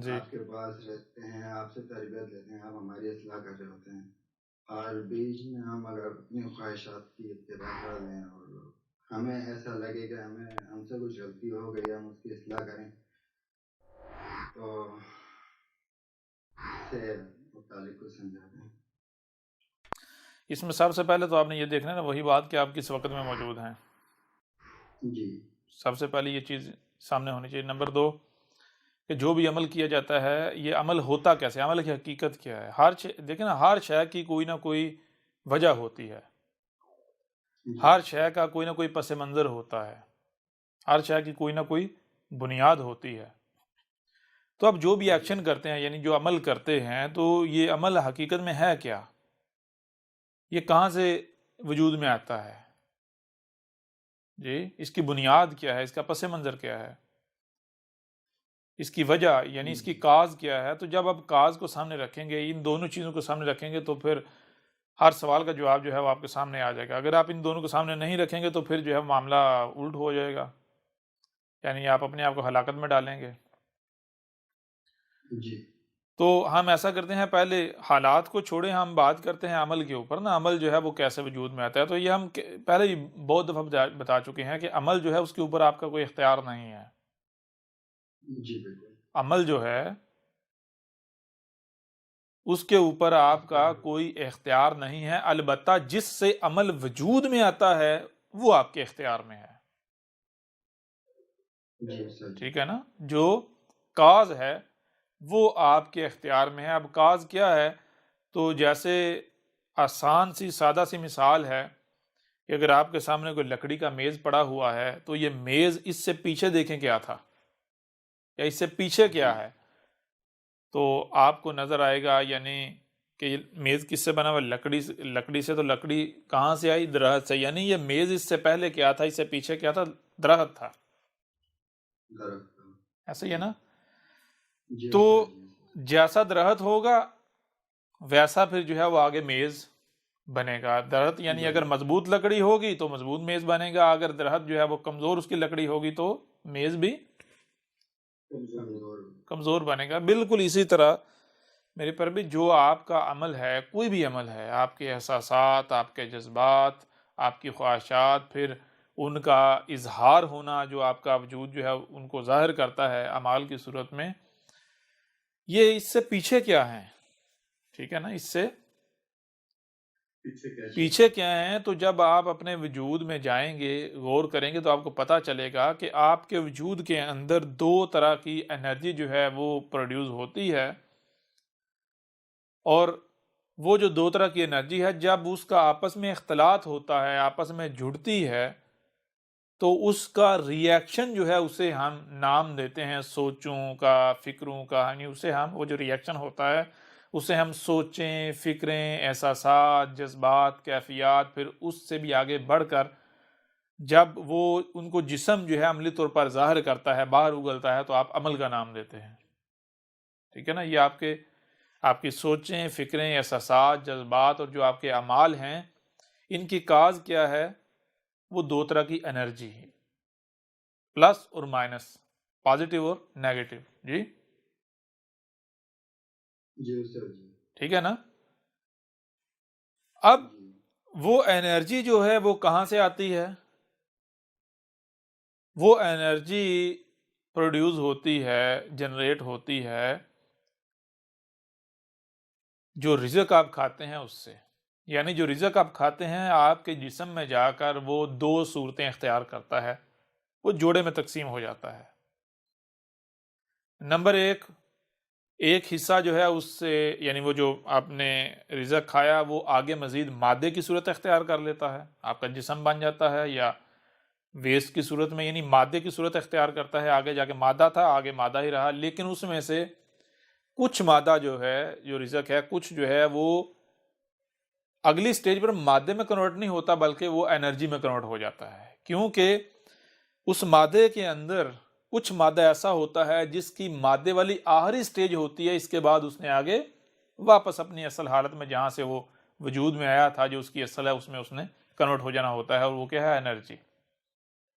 جی آپ کے پاس رہتے ہیں، آپ سے تربیت لیتے ہیں، آپ ہماری اصلاح کر رہے ہوتے ہیں، اور بیچ میں ہم اگر اپنی خواہشات کی اتباع کر لیں اور ہمیں ایسا لگے کہ ہم سے کچھ غلطی ہو گئی، ہم اس کی اصلاح کریں، تو اس سے متعلق کو سمجھاتے ہیں۔ اس میں سب سے پہلے تو آپ نے یہ دیکھنا ہے نا وہی بات کہ آپ کس وقت میں موجود ہیں، جی سب سے پہلے یہ چیز سامنے ہونی چاہیے۔ نمبر 2 کہ جو بھی عمل کیا جاتا ہے یہ عمل ہوتا کیسے، عمل کی حقیقت کیا ہے۔ دیکھیں نا، ہر شے کی کوئی نہ کوئی وجہ ہوتی ہے، جی ہر شے کا کوئی نہ کوئی پس منظر ہوتا ہے، ہر شے کی کوئی نہ کوئی بنیاد ہوتی ہے۔ تو اب جو بھی جی ایکشن کرتے ہیں، یعنی جو عمل کرتے ہیں، تو یہ عمل حقیقت میں ہے کیا، یہ کہاں سے وجود میں آتا ہے، جی اس کی بنیاد کیا ہے، اس کا پس منظر کیا ہے، اس کی وجہ یعنی اس کی جی کاز کیا ہے۔ تو جب آپ کاز کو سامنے رکھیں گے، ان دونوں چیزوں کو سامنے رکھیں گے، تو پھر ہر سوال کا جواب جو ہے وہ آپ کے سامنے آ جائے گا۔ اگر آپ ان دونوں کو سامنے نہیں رکھیں گے تو پھر جو ہے معاملہ الٹ ہو جائے گا، یعنی آپ اپنے آپ کو ہلاکت میں ڈالیں گے۔ جی تو ہم ایسا کرتے ہیں، پہلے حالات کو چھوڑیں، ہم بات کرتے ہیں عمل کے اوپر نا، عمل جو ہے وہ کیسے وجود میں آتا ہے۔ تو یہ ہم پہلے ہی بہت دفعہ بتا چکے ہیں کہ عمل جو ہے اس کے اوپر آپ کا کوئی اختیار نہیں ہے۔ جی بالکل عمل جو ہے اس کے اوپر آپ کا اختیار۔ کوئی اختیار نہیں ہے، البتہ جس سے عمل وجود میں آتا ہے وہ آپ کے اختیار میں ہے، جی سر جی ٹھیک ہے نا۔ جو کاز ہے وہ آپ کے اختیار میں ہے۔ اب کاز کیا ہے؟ تو جیسے آسان سی سادہ سی مثال ہے کہ اگر آپ کے سامنے کوئی لکڑی کا میز پڑا ہوا ہے تو یہ میز اس سے پیچھے دیکھیں کیا تھا یا اس سے پیچھے جی کیا ہے، تو آپ کو نظر آئے گا یعنی کہ یہ میز کس سے بنا ہوا، لکڑی سے۔ تو لکڑی کہاں سے آئی؟ درخت سے، یعنی یہ میز اس سے پہلے کیا تھا، اس سے پیچھے کیا تھا؟ درخت تھا، درخت۔ ایسا ہی ہے نا۔ جی تو سر جی جیسا درخت ہوگا ویسا پھر جو ہے وہ آگے میز بنے گا۔ درخت یعنی اگر بنے مضبوط لکڑی ہوگی تو مضبوط میز بنے گا، اگر درخت جو ہے وہ کمزور اس کی لکڑی ہوگی تو میز بھی کمزور۔ کمزور بنے گا۔ بالکل اسی طرح میرے پر بھی جو آپ کا عمل ہے، کوئی بھی عمل ہے، آپ کے احساسات، آپ کے جذبات، آپ کی خواہشات، پھر ان کا اظہار ہونا، جو آپ کا وجود جو ہے ان کو ظاہر کرتا ہے اعمال کی صورت میں، یہ اس سے پیچھے کیا ہیں، ٹھیک ہے نا، اس سے پیچھے کیا ہیں۔ تو جب آپ اپنے وجود میں جائیں گے، غور کریں گے، تو آپ کو پتہ چلے گا کہ آپ کے وجود کے اندر دو طرح کی انرجی جو ہے وہ پروڈیوس ہوتی ہے، اور وہ جو دو طرح کی انرجی ہے جب اس کا آپس میں اختلاط ہوتا ہے، آپس میں جڑتی ہے، تو اس کا ری ایکشن جو ہے اسے ہم نام دیتے ہیں سوچوں کا، فکروں کا، یعنی اسے ہم وہ جو ری ایکشن ہوتا ہے اسے ہم سوچیں، فکریں، احساسات، جذبات، کیفیات، پھر اس سے بھی آگے بڑھ کر جب وہ ان کو جسم جو ہے عملی طور پر ظاہر کرتا ہے، باہر اگلتا ہے، تو آپ عمل کا نام دیتے ہیں، ٹھیک ہے نا۔ یہ آپ کی سوچیں، فکریں، احساسات، جذبات اور جو آپ کے اعمال ہیں، ان کی کاز کیا ہے؟ وہ دو طرح کی انرجی ہے، پلس اور مائنس، پازیٹیو اور نیگیٹو، جی جی سر جی ٹھیک ہے نا۔ اب جی وہ انرجی جو ہے وہ کہاں سے آتی ہے؟ وہ انرجی پروڈیوس ہوتی ہے، جنریٹ ہوتی ہے جو رزق آپ کھاتے ہیں اس سے، یعنی جو رزق آپ کھاتے ہیں آپ کے جسم میں جا کر وہ دو صورتیں اختیار کرتا ہے، وہ جوڑے میں تقسیم ہو جاتا ہے۔ نمبر ایک حصہ جو ہے اس سے، یعنی وہ جو آپ نے رزق کھایا وہ آگے مزید مادے کی صورت اختیار کر لیتا ہے، آپ کا جسم بن جاتا ہے، یا ویسٹ کی صورت میں یعنی مادے کی صورت اختیار کرتا ہے، آگے جا کے مادہ تھا، آگے مادہ ہی رہا، لیکن اس میں سے کچھ مادہ جو ہے، جو رزق ہے، کچھ جو ہے وہ اگلی سٹیج پر مادے میں کنورٹ نہیں ہوتا بلکہ وہ انرجی میں کنورٹ ہو جاتا ہے، کیونکہ اس مادے کے اندر کچھ مادہ ایسا ہوتا ہے جس کی مادے والی آخری سٹیج ہوتی ہے، اس کے بعد اس نے آگے واپس اپنی اصل حالت میں جہاں سے وہ وجود میں آیا تھا، جو اس کی اصل ہے، اس میں اس نے کنورٹ ہو جانا ہوتا ہے، اور وہ کیا ہے؟ انرجی،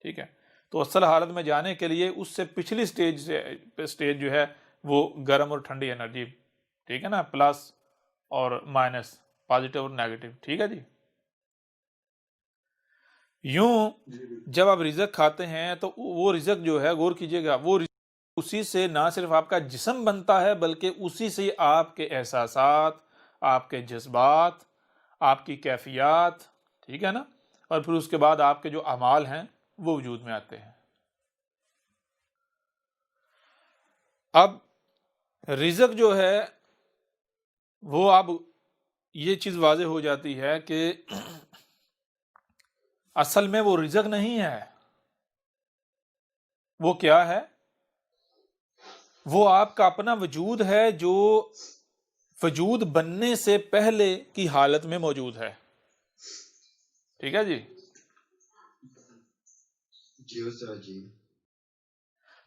ٹھیک ہے۔ تو اصل حالت میں جانے کے لیے اس سے پچھلی سٹیج جو ہے وہ گرم اور ٹھنڈی انرجی، ٹھیک ہے نا، پلس اور مائنس، پازیٹیو اور نیگیٹو، ٹھیک ہے جی۔ یوں جب آپ رزق کھاتے ہیں تو وہ رزق جو ہے، غور کیجئے گا، وہ رزق اسی سے نہ صرف آپ کا جسم بنتا ہے بلکہ اسی سے آپ کے احساسات، آپ کے جذبات، آپ کی کیفیات، ٹھیک ہے نا، اور پھر اس کے بعد آپ کے جو اعمال ہیں وہ وجود میں آتے ہیں۔ اب رزق جو ہے وہ اب یہ چیز واضح ہو جاتی ہے کہ اصل میں وہ رزق نہیں ہے، وہ کیا ہے؟ وہ آپ کا اپنا وجود ہے جو وجود بننے سے پہلے کی حالت میں موجود ہے، ٹھیک ہے جی۔ جی استاد جی۔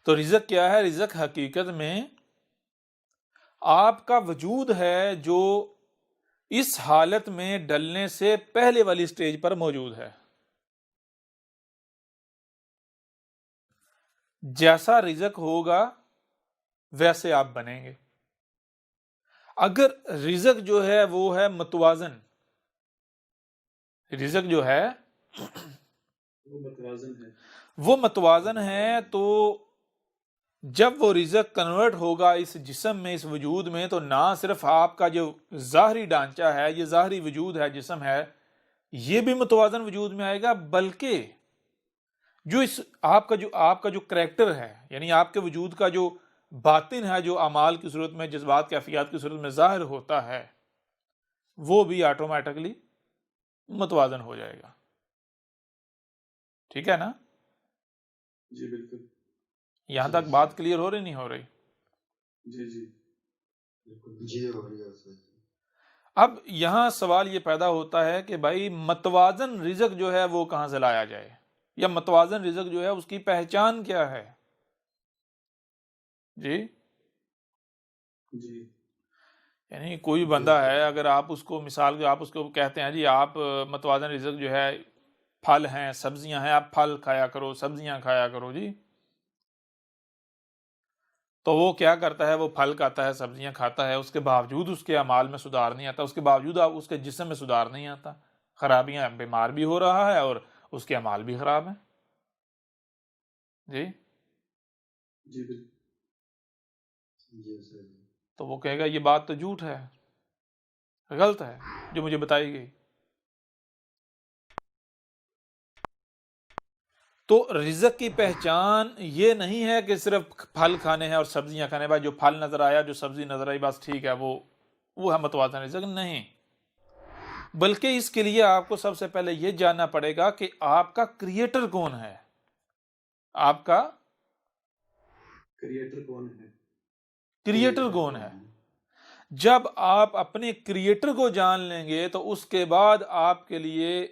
تو رزق کیا ہے؟ رزق حقیقت میں آپ کا وجود ہے جو اس حالت میں ڈلنے سے پہلے والی سٹیج پر موجود ہے۔ جیسا رزق ہوگا ویسے آپ بنیں گے۔ اگر رزق جو ہے وہ ہے متوازن، رزق جو ہے وہ متوازن ہے، تو جب وہ رزق کنورٹ ہوگا اس جسم میں، اس وجود میں، تو نہ صرف آپ کا جو ظاہری ڈھانچہ ہے، یہ ظاہری وجود ہے، جسم ہے، یہ بھی متوازن وجود میں آئے گا، بلکہ جو آپ کا جو کریکٹر ہے، یعنی آپ کے وجود کا جو باطن ہے، جو اعمال کی صورت میں، جذبات کیفیات کی صورت میں ظاہر ہوتا ہے، وہ بھی آٹومیٹکلی متوازن ہو جائے گا، ٹھیک ہے نا؟ جی بالکل۔ یہاں تک بات کلیئر ہو رہی نہیں ہو رہی؟ جی جی جی ہو رہی ہے استاد جی۔ اب یہاں سوال یہ پیدا ہوتا ہے کہ بھائی متوازن رزق جو ہے وہ کہاں سے لایا جائے، یا متوازن رزق جو ہے اس کی پہچان کیا ہے؟ جی جی یعنی کوئی بندہ ہے، اگر آپ اس کو مثال آپ اس کو کہتے ہیں جی آپ متوازن رزق جو ہے پھل ہیں، سبزیاں ہیں، آپ پھل کھایا کرو، سبزیاں کھایا کرو جی، تو وہ کیا کرتا ہے؟ وہ پھل کھاتا ہے، سبزیاں کھاتا ہے، اس کے باوجود اس کے اعمال میں سدھار نہیں آتا، اس کے باوجود اس کے جسم میں سدھار نہیں آتا، خرابیاں، بیمار بھی ہو رہا ہے اور اس کے اعمال بھی خراب ہیں، جی جی بالکل۔ جی استاد جی۔ تو وہ کہے گا یہ بات تو جھوٹ ہے، غلط ہے جو مجھے بتائی گئی۔ تو رزق کی پہچان یہ نہیں ہے کہ صرف پھل کھانے ہیں اور سبزیاں کھانے، بھائی جو پھل نظر آیا، جو سبزی نظر آئی، بس ٹھیک ہے، وہ ہے متوازن رزق، نہیں، بلکہ اس کے لیے آپ کو سب سے پہلے یہ جاننا پڑے گا کہ آپ کا کریٹر کون ہے، آپ کا کریٹر کون ہے؟ کریٹر کون ہے۔ جب آپ اپنے کریٹر کو جان لیں گے تو اس کے بعد آپ کے لیے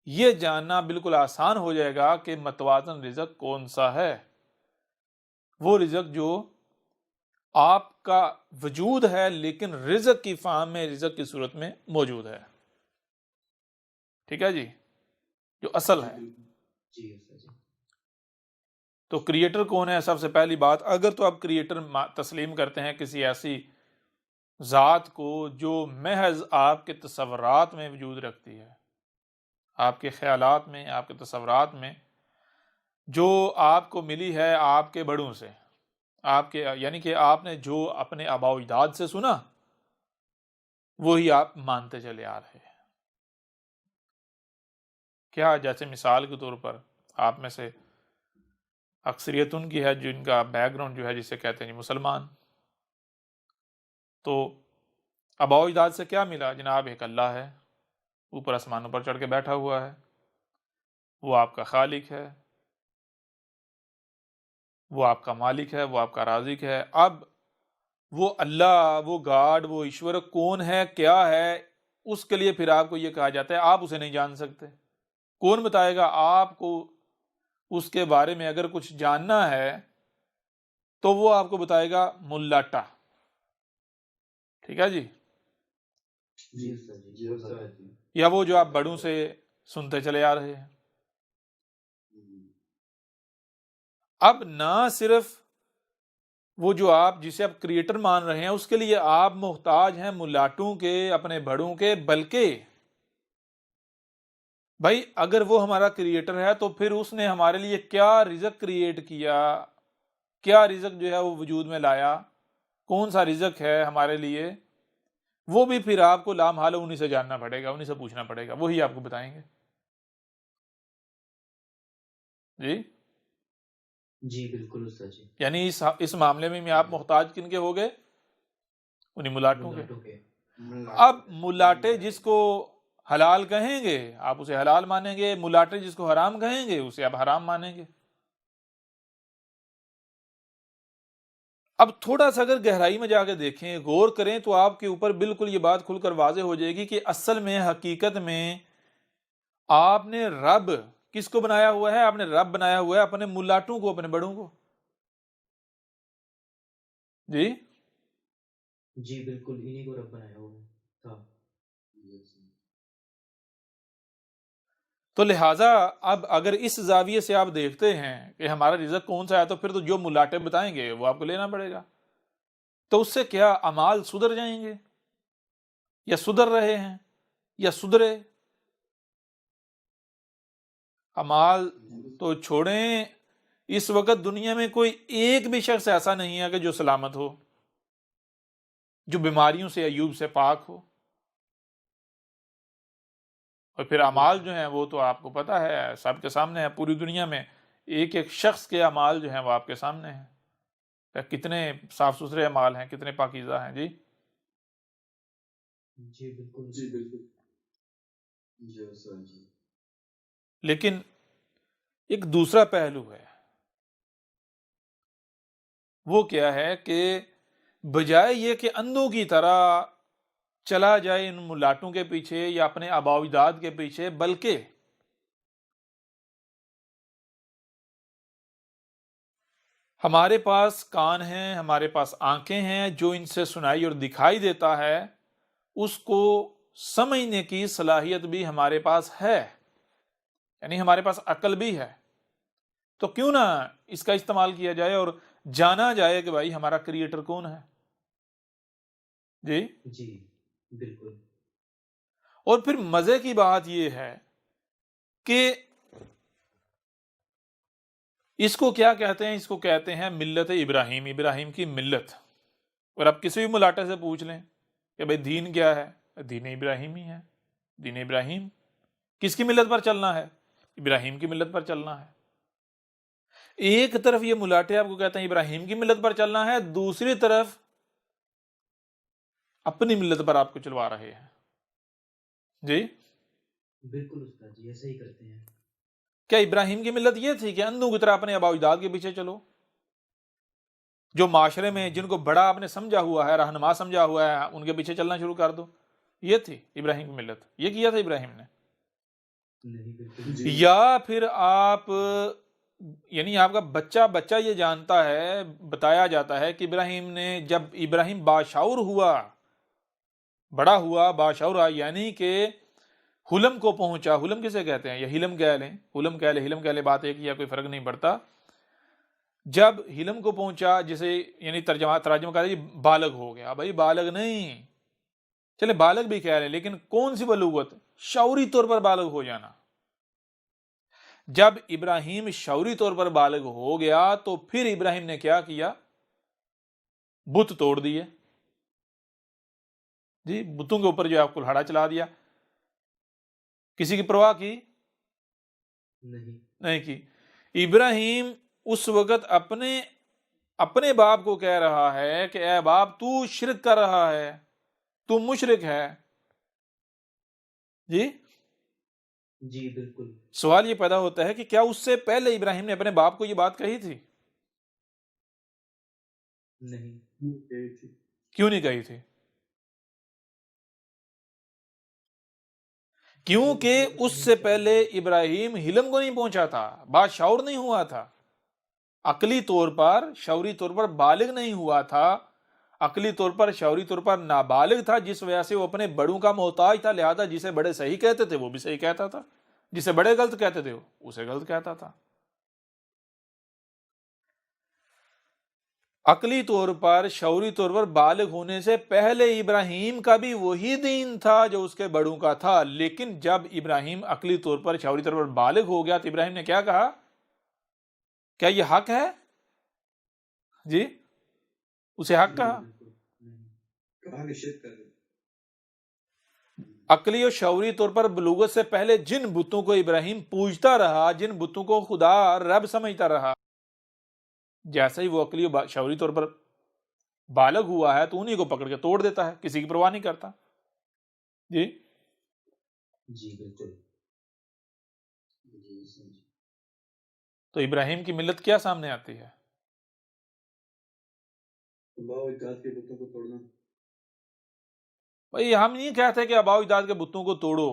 یہ جاننا بالکل آسان ہو جائے گا کہ متوازن رزق کون سا ہے۔ وہ رزق جو آپ کا وجود ہے لیکن رزق کی فارم میں، رزق کی صورت میں موجود ہے، ٹھیک ہے جی، جو اصل ہے۔ جی استاد جی۔ تو کریٹر کون ہے؟ سب سے پہلی بات، اگر تو آپ کریٹر تسلیم کرتے ہیں کسی ایسی ذات کو جو محض آپ کے تصورات میں وجود رکھتی ہے، آپ کے خیالات میں، آپ کے تصورات میں، جو آپ کو ملی ہے آپ کے بڑوں سے، آپ کے یعنی کہ آپ نے جو اپنے آباء و اجداد سے سنا وہی آپ مانتے چلے آ رہے ہیں۔ کیا جیسے مثال کے طور پر آپ میں سے اکثریت ان کی ہے جن کا بیک گراؤنڈ جو ہے جسے کہتے ہیں مسلمان، تو آباء و اجداد سے کیا ملا؟ جناب ایک اللہ ہے، اوپر آسمانوں پر چڑھ کے بیٹھا ہوا ہے، وہ آپ کا خالق ہے، وہ آپ کا مالک ہے، وہ آپ کا رازق ہے۔ اب وہ اللہ، وہ گاڈ، وہ ایشور کون ہے، کیا ہے، اس کے لیے پھر آپ کو یہ کہا جاتا ہے آپ اسے نہیں جان سکتے۔ کون بتائے گا آپ کو؟ اس کے بارے میں اگر کچھ جاننا ہے تو وہ آپ کو بتائے گا ملاٹا، ٹھیک ہے جی، جی استاد جی۔ جی استاد جی۔ یا وہ جو آپ بڑوں سے سنتے چلے آ رہے ہیں۔ اب نہ صرف وہ جو آپ جسے آپ کریٹر مان رہے ہیں اس کے لیے آپ محتاج ہیں ملاٹوں کے، اپنے بڑوں کے، بلکہ بھائی اگر وہ ہمارا کریٹر ہے تو پھر اس نے ہمارے لیے کیا رزق کریٹ کیا، کیا رزق جو ہے وہ وجود میں لایا، کون سا رزق ہے ہمارے لیے، وہ بھی پھر آپ کو لامحال انہی سے جاننا پڑے گا، انہی سے پوچھنا پڑے گا، وہی آپ کو بتائیں گے۔ جی جی بالکل استاد جی، یعنی اس معاملے میں آپ محتاج کن کے ہو گئے؟ انہی ملاٹوں کے۔ ملاٹوں کے۔ اب ملاٹے جس کو حلال کہیں گے آپ اسے حلال مانیں گے، ملاٹے جس کو حرام کہیں گے اسے آپ حرام مانیں گے۔ اب تھوڑا سا اگر گہرائی میں جا کے دیکھیں، غور کریں تو آپ کے اوپر بالکل یہ بات کھل کر واضح ہو جائے گی کہ اصل میں حقیقت میں آپ نے رب کس کو بنایا ہوا ہے؟ آپ نے رب بنایا ہوا ہے اپنے ملاٹوں کو، اپنے بڑوں کو۔ جی جی بالکل انہی کو رب بنایا ہوا تھا۔ تو لہٰذا اب اگر اس زاویے سے آپ دیکھتے ہیں کہ ہمارا رزق کون سا ہے، تو پھر تو جو ملاٹے بتائیں گے وہ آپ کو لینا پڑے گا۔ تو اس سے کیا اعمال سدھر جائیں گے، یا سدھر رہے ہیں، یا سدھرے؟ اعمال تو چھوڑیں، اس وقت دنیا میں کوئی ایک بھی شخص ایسا نہیں ہے کہ جو سلامت ہو، جو بیماریوں سے ایوب سے پاک ہو۔ اور پھر اعمال جو ہیں وہ تو آپ کو پتہ ہے، سب کے سامنے ہے، پوری دنیا میں ایک ایک شخص کے اعمال جو ہیں وہ آپ کے سامنے ہیں، کتنے صاف ستھرے اعمال ہیں، کتنے پاکیزہ ہیں۔ جی جی بالکل جی بالکل جی استاد جی۔ لیکن ایک دوسرا پہلو ہے، وہ کیا ہے کہ بجائے یہ کہ اندھوں کی طرح چلا جائے ان ملاٹوں کے پیچھے یا اپنے آباء و اجداد کے پیچھے، بلکہ ہمارے پاس کان ہیں، ہمارے پاس آنکھیں ہیں، جو ان سے سنائی اور دکھائی دیتا ہے اس کو سمجھنے کی صلاحیت بھی ہمارے پاس ہے، یعنی ہمارے پاس عقل بھی ہے۔ تو کیوں نہ اس کا استعمال کیا جائے اور جانا جائے کہ بھائی ہمارا کریٹر کون ہے۔ جی جی بالکل۔ اور پھر مزے کی بات یہ ہے کہ اس کو کیا کہتے ہیں؟ اس کو کہتے ہیں ملت ابراہیم، ابراہیم کی ملت۔ اور اب کسی بھی ملاٹے سے پوچھ لیں کہ بھئی دین کیا ہے، دین ابراہیم ہی ہے۔ دین ابراہیم کس کی ملت پر چلنا ہے؟ ابراہیم کی ملت پر چلنا ہے۔ ایک طرف یہ ملاٹے آپ کو کہتے ہیں ابراہیم کی ملت پر چلنا ہے، دوسری طرف اپنی ملت پر آپ کو چلوا رہے ہیں۔ جی بالکل استاد جی ایسا ہی کرتے ہیں۔ کیا ابراہیم کی ملت یہ تھی کہ اندھوں کی طرح اپنے آباء و اجداد کے پیچھے چلو؟ جو معاشرے میں جن کو بڑا آپ نے سمجھا ہوا ہے، رہنما سمجھا ہوا ہے، ان کے پیچھے چلنا شروع کر دو؟ یہ تھی ابراہیم کی ملت؟ یہ کیا تھا ابراہیم نے؟ نہیں بالکل۔ جی یا پھر آپ یعنی آپ کا بچہ یہ جانتا ہے، بتایا جاتا ہے کہ ابراہیم نے جب ابراہیم باشعور ہوا، بڑا ہوا، باشعور ہوا، یعنی کہ حلم کو پہنچا۔ حلم کسے کہتے ہیں؟ یا حلم کہہ لیں، حلم کہہ لیں، حلم کہہ لیں، بات ایک ہی ہے، کوئی فرق نہیں پڑتا۔ جب حلم کو پہنچا، جسے یعنی ترجمہ کہہ لیں بالغ ہو گیا۔ بھائی بالغ نہیں، چلے بالغ بھی کہہ لیں، لیکن کون سی بلوغت؟ شعوری طور پر بالغ ہو جانا۔ جب ابراہیم شعوری طور پر بالغ ہو گیا تو پھر ابراہیم نے کیا کیا؟ بت توڑ دیے۔ جی بتوں کے اوپر جو ہے کلہاڑا چلا دیا۔ کسی کی پرواہ کی؟ نہیں کی۔ ابراہیم اس وقت اپنے باپ کو کہہ رہا ہے کہ اے باپ تو شرک کر رہا ہے، تو مشرک ہے۔ جی جی بالکل۔ سوال یہ پیدا ہوتا ہے کہ کیا اس سے پہلے ابراہیم نے اپنے باپ کو یہ بات کہی تھی؟ نہیں۔ یہی تھی۔ کیوں نہیں کہی تھی؟ کیونکہ اس سے پہلے ابراہیم حلم کو نہیں پہنچا تھا، باشعور نہیں ہوا تھا، عقلی طور پر شعوری طور پر بالغ نہیں ہوا تھا، عقلی طور پر شعوری طور پر نابالغ تھا، جس وجہ سے وہ اپنے بڑوں کا محتاج تھا۔ لہذا جسے بڑے صحیح کہتے تھے وہ بھی صحیح کہتا تھا، جسے بڑے غلط کہتے تھے اسے غلط کہتا تھا۔ عقلی طور پر، شعوری طور پر بالغ ہونے سے پہلے ابراہیم کا بھی وہی دین تھا جو اس کے بڑوں کا تھا، لیکن جب ابراہیم عقلی طور پر، شعوری طور پر بالغ ہو گیا تو ابراہیم نے کیا کہا؟ کیا یہ حق ہے؟ جی، اسے حق جی کہا؟ بالکل نہیں۔ کہاں نشچت کر رہے عقلی اور شعوری طور پر بلوغت سے پہلے جن بتوں کو ابراہیم پوجتا رہا، جن بتوں کو خدا رب سمجھتا رہا، جیسے ہی وہ عقلی اور شعوری طور پر بالغ ہوا ہے تو انہی کو پکڑ کے توڑ دیتا ہے، کسی کی پرواہ نہیں کرتا۔ جی، جی بالکل جی سمجھ تو ابراہیم کی ملت کیا سامنے آتی ہے؟ آباء و اجداد کے بتوں کو توڑنا۔ بھئی ہم نہیں کہتے کہ آباء و اجداد کے بتوں کو توڑو،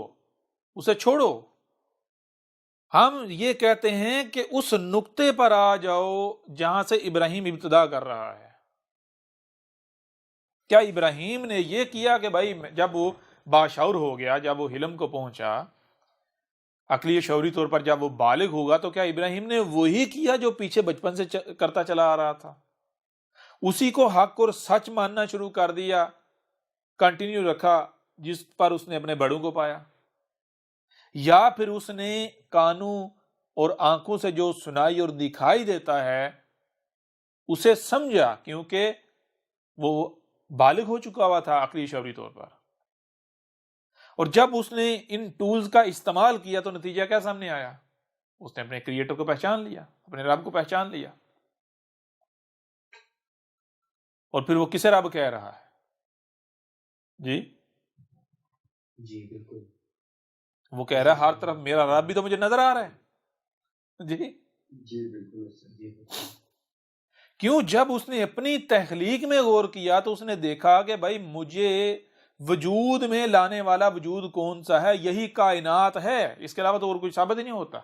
اسے چھوڑو، ہم یہ کہتے ہیں کہ اس نقطے پر آ جاؤ جہاں سے ابراہیم ابتدا کر رہا ہے۔ کیا ابراہیم نے یہ کیا کہ بھائی جب وہ باشعور ہو گیا، جب وہ حلم کو پہنچا، عقلی شعوری طور پر جب وہ بالغ ہوگا، تو کیا ابراہیم نے وہی کیا جو پیچھے بچپن سے کرتا چلا آ رہا تھا؟ اسی کو حق اور سچ ماننا شروع کر دیا، کنٹینیو رکھا، جس پر اس نے اپنے بڑوں کو پایا؟ یا پھر اس نے کانوں اور آنکھوں سے جو سنائی اور دکھائی دیتا ہے اسے سمجھا، کیونکہ وہ بالغ ہو چکا ہوا تھا عقلی شعوری طور پر، اور جب اس نے ان ٹولز کا استعمال کیا تو نتیجہ کیا سامنے آیا؟ اس نے اپنے کریٹر کو پہچان لیا، اپنے رب کو پہچان لیا، اور پھر وہ کسے رب کہہ رہا ہے؟ جی، جی بالکل وہ کہہ رہا ہے ہر طرف میرا رب بھی تو مجھے نظر آ رہا ہے۔ جی، جی بالکل صحیح۔ جی بالکل کیوں؟ جب اس نے اپنی تخلیق میں غور کیا تو اس نے دیکھا کہ بھائی مجھے وجود میں لانے والا وجود کون سا ہے؟ یہی کائنات ہے، اس کے علاوہ تو اور کچھ ثابت ہی نہیں ہوتا۔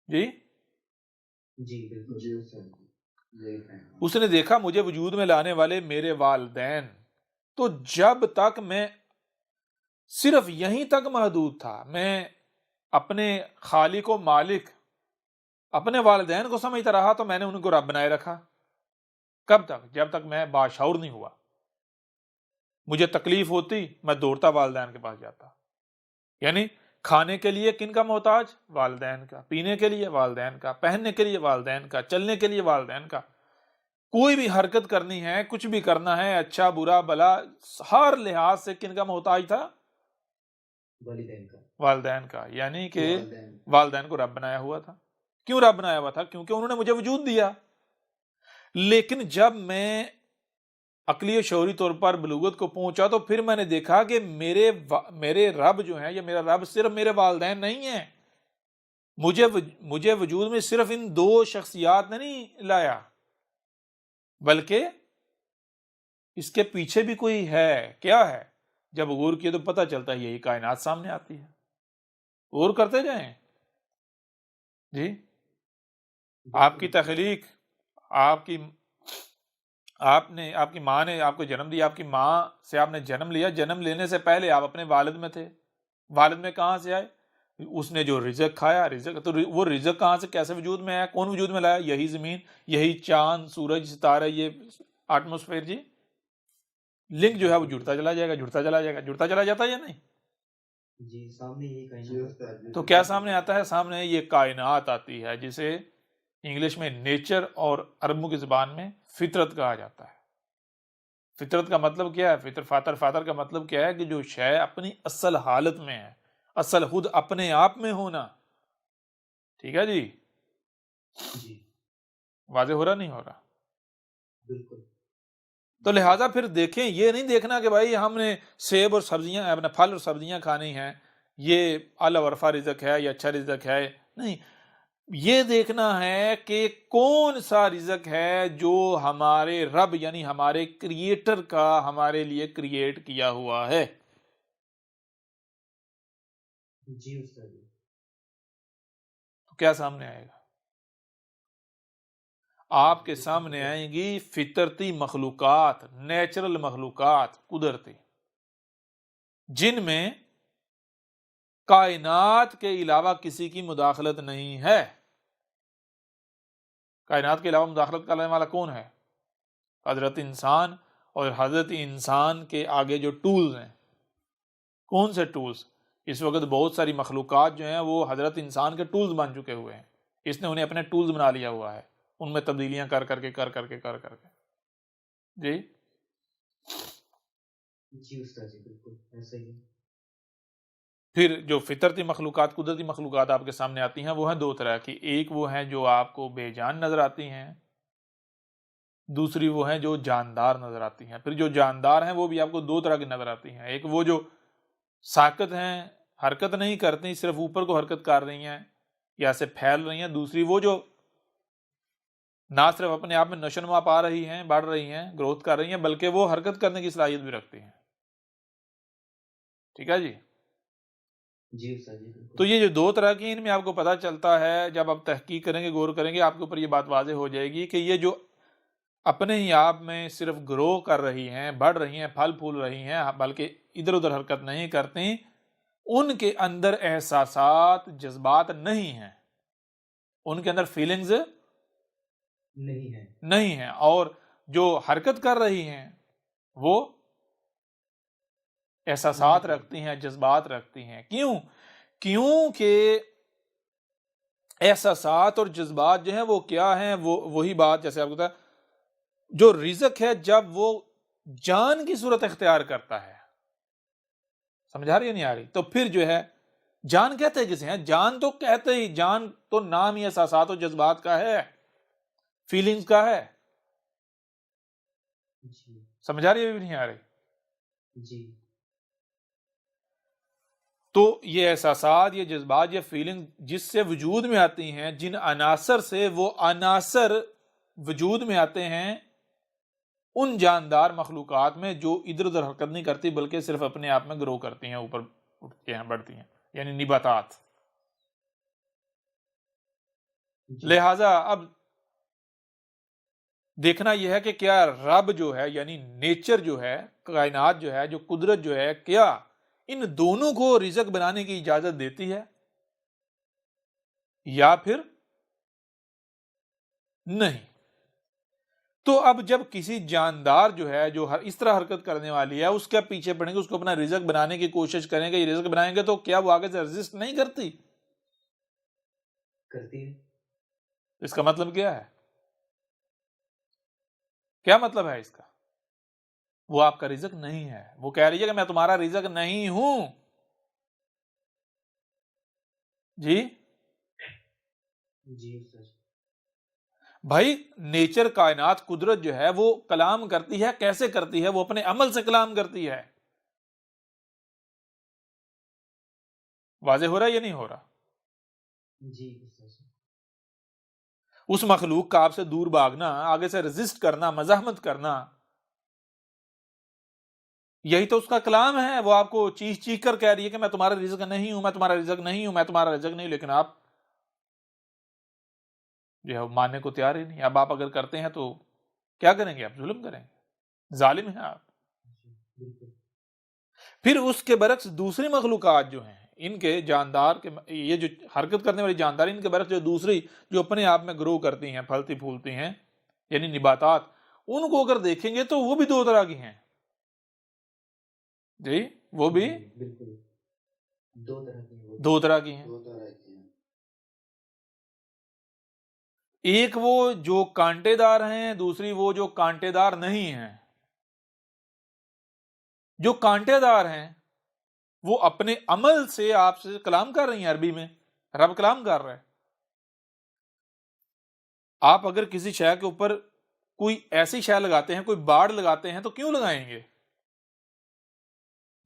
جی، جی بالکل جی صحیح، یہی کہنا۔ اس نے دیکھا مجھے وجود میں لانے والے میرے والدین، تو جب تک میں صرف یہیں تک محدود تھا، میں اپنے خالق و مالک، اپنے والدین کو سمجھتا رہا، تو میں نے ان کو رب بنائے رکھا۔ کب تک؟ جب تک میں باشعور نہیں ہوا۔ مجھے تکلیف ہوتی میں دوڑتا والدین کے پاس جاتا، یعنی کھانے کے لیے کن کا محتاج؟ والدین کا، پینے کے لیے والدین کا، پہننے کے لیے والدین کا، چلنے کے لیے والدین کا، کوئی بھی حرکت کرنی ہے، کچھ بھی کرنا ہے، اچھا برا بلا، ہر لحاظ سے کن کا محتاج تھا؟ والدین کا۔ والدین کا، یعنی کہ والدین والدین کو رب بنایا ہوا تھا۔ کیوں رب بنایا ہوا تھا؟ کیونکہ انہوں نے مجھے وجود دیا۔ لیکن جب میں عقلی و شعوری طور پر بلوغت کو پہنچا تو پھر میں نے دیکھا کہ میرے رب جو ہیں، یا میرا رب صرف میرے والدین نہیں ہیں، مجھے وجود میں صرف ان دو شخصیات نے نہیں لایا، بلکہ اس کے پیچھے بھی کوئی ہے۔ کیا ہے؟ جب غور کیے تو پتہ چلتا ہے یہی کائنات سامنے آتی ہے۔ غور کرتے جائیں۔ جی، آپ کی تخلیق، آپ کی ماں نے آپ کو جنم دیا، آپ کی ماں سے آپ نے جنم لیا، جنم لینے سے پہلے آپ اپنے والد میں تھے۔ والد میں کہاں سے آئے؟ اس نے جو رزق کھایا، تو وہ رزق کہاں سے کیسے وجود میں آیا؟ کون وجود میں لایا؟ یہی زمین، یہی چاند، سورج، ستارے، یہ ایٹماسفیئر۔ جی، لنک جو ہے وہ جڑتا چلا جائے گا، جڑتا چلا جائے گا، جڑتا چلا جاتا ہے یا نہیں؟ جی سامنے یہی جی کائنات استاد جی تو کیا سامنے آتا ہے؟ سامنے یہ کائنات آتی ہے، جسے انگلش میں نیچر اور عربوں کی زبان میں فطرت کہا جاتا ہے۔ فطرت کا مطلب کیا ہے؟ فاطر کا مطلب کیا ہے؟ کہ جو شے اپنی اصل حالت میں ہے، اصل خود اپنے آپ میں ہونا۔ ٹھیک ہے جی؟ جی واضح ہو رہا نہیں ہو رہا؟ بالکل تو لہٰذا پھر دیکھیں، یہ نہیں دیکھنا کہ بھائی ہم نے سیب اور سبزیاں، اپنے پھل اور سبزیاں کھانی ہیں، یہ اعلی ورفا رزق ہے، یہ اچھا رزق ہے، نہیں، یہ دیکھنا ہے کہ کون سا رزق ہے جو ہمارے رب یعنی ہمارے کریٹر کا ہمارے لیے کریٹ کیا ہوا ہے۔ جی استاد جی تو کیا سامنے آئے گا؟ آپ کے سامنے آئیں گی فطرتی مخلوقات، نیچرل مخلوقات، قدرتی، جن میں کائنات کے علاوہ کسی کی مداخلت نہیں ہے۔ کائنات کے علاوہ مداخلت کرنے والا کون ہے؟ حضرت انسان، اور حضرت انسان کے آگے جو ٹولز ہیں، کون سے ٹولز؟ اس وقت بہت ساری مخلوقات جو ہیں وہ حضرت انسان کے ٹولز بن چکے ہوئے ہیں، اس نے انہیں اپنے ٹولز بنا لیا ہوا ہے، ان میں تبدیلیاں کر کر کے جی جی استاد جی بالکل ایسا ہی ہے۔ پھر جو فطرتی مخلوقات، قدرتی مخلوقات آپ کے سامنے آتی ہیں وہ ہیں دو طرح کی، ایک وہ ہیں جو آپ کو بے جان نظر آتی ہیں، دوسری وہ ہیں جو جاندار نظر آتی ہیں۔ پھر جو جاندار ہیں وہ بھی آپ کو دو طرح کی نظر آتی ہیں، ایک وہ جو ساکت ہیں، حرکت نہیں کرتی، صرف اوپر کو حرکت کر رہی ہیں یا سے پھیل رہی ہیں، دوسری وہ جو نہ صرف اپنے آپ میں نشو و نما پا رہی ہیں، بڑھ رہی ہیں، گروتھ کر رہی ہیں، بلکہ وہ حرکت کرنے کی صلاحیت بھی رکھتی ہیں۔ ٹھیک ہے جی؟ جی استاد جی بالکل۔ تو یہ جو دو طرح کی، ان میں آپ کو پتہ چلتا ہے، جب آپ تحقیق کریں گے، غور کریں گے، آپ کے اوپر یہ بات واضح ہو جائے گی کہ یہ جو اپنے ہی آپ میں صرف گرو کر رہی ہیں، بڑھ رہی ہیں، پھل پھول رہی ہیں، بلکہ ادھر ادھر حرکت نہیں کرتی، ان کے اندر احساسات، جذبات نہیں ہیں، ان کے اندر فیلنگز نہیں ہیں، اور جو حرکت کر رہی ہیں وہ احساسات رکھتی ہیں، جذبات رکھتی ہیں۔ کیونکہ احساسات اور جذبات جو ہیں وہ کیا ہیں؟ وہی بات جیسے آپ کو بتا، جو رزق ہے جب وہ جان کی صورت اختیار کرتا ہے، سمجھا رہی ہے نہیں آ رہی؟ تو پھر جو ہے جان کہتے کسے ہیں؟ جان تو کہتے ہی، جان تو نام ہی احساسات اور جذبات کا ہے، فیلنگز کا ہے، جی سمجھا رہی ہے بھی نہیں آ رہی؟ جی تو یہ احساسات، یہ جذبات، یہ فیلنگ جس سے وجود میں آتی ہیں، جن عناصر سے وہ عناصر وجود میں آتے ہیں، ان جاندار مخلوقات میں جو ادھر ادھر حرکت نہیں کرتی بلکہ صرف اپنے آپ میں گرو کرتی ہیں، اوپر اٹھتی ہیں، بڑھتی ہیں، یعنی نباتات۔ جی لہذا اب دیکھنا یہ ہے کہ کیا رب جو ہے، یعنی نیچر جو ہے، کائنات جو ہے، جو قدرت جو ہے، کیا ان دونوں کو رزق بنانے کی اجازت دیتی ہے یا پھر نہیں؟ تو اب جب کسی جاندار جو ہے، جو اس طرح حرکت کرنے والی ہے، اس کے پیچھے پڑیں گے، اس کو اپنا رزق بنانے کی کوشش کریں گے، یہ رزق بنائیں گے، تو کیا وہ آگے سے رزسٹ نہیں کرتی ہے۔ اس کا مطلب کیا ہے؟ کیا مطلب ہے اس کا؟ وہ آپ کا رزق نہیں ہے، وہ کہہ رہی ہے کہ میں تمہارا رزق نہیں ہوں۔ جی جی استاد بھائی، نیچر، کائنات، قدرت جو ہے وہ کلام کرتی ہے، کیسے کرتی ہے؟ وہ اپنے عمل سے کلام کرتی ہے۔ واضح ہو رہا ہے یا نہیں ہو رہا؟ جی استاد اس مخلوق کا آپ سے دور بھاگنا، آگے سے رزسٹ کرنا، مزاحمت کرنا، یہی تو اس کا کلام ہے۔ وہ آپ کو چیخ چیخ کر کہہ رہی ہے کہ میں تمہارا رزق نہیں ہوں، میں تمہارا رزق نہیں ہوں، میں تمہارا رزق نہیں ہوں، لیکن آپ جو ہے ماننے کو تیار ہی نہیں۔ اب آپ اگر کرتے ہیں تو کیا کریں گے؟ آپ ظلم کریں گے، ظالم ہیں آپ۔ بالکل۔ پھر اس کے برعکس دوسری مخلوقات جو ہیں، ان کے جاندار کے، یہ جو حرکت کرنے والی جاندار، ان کے برعکس جو دوسری جو اپنے آپ میں گرو کرتی ہیں، پھلتی پھولتی ہیں، یعنی نباتات، ان کو اگر دیکھیں گے تو وہ بھی دو طرح کی ہیں۔ جی وہ بھی بالکل دو طرح کی ہیں۔ دو طرح کی ہیں۔ دو طرح کی ہیں۔ ایک وہ جو کانٹے دار ہیں، دوسری وہ جو کانٹے دار نہیں ہیں۔ جو کانٹے دار ہیں وہ اپنے عمل سے آپ سے کلام کر رہی ہیں، عربی میں رب کلام کر رہا ہے۔ آپ اگر کسی شے کے اوپر کوئی ایسی شے لگاتے ہیں، کوئی باڑ لگاتے ہیں، تو کیوں لگائیں گے؟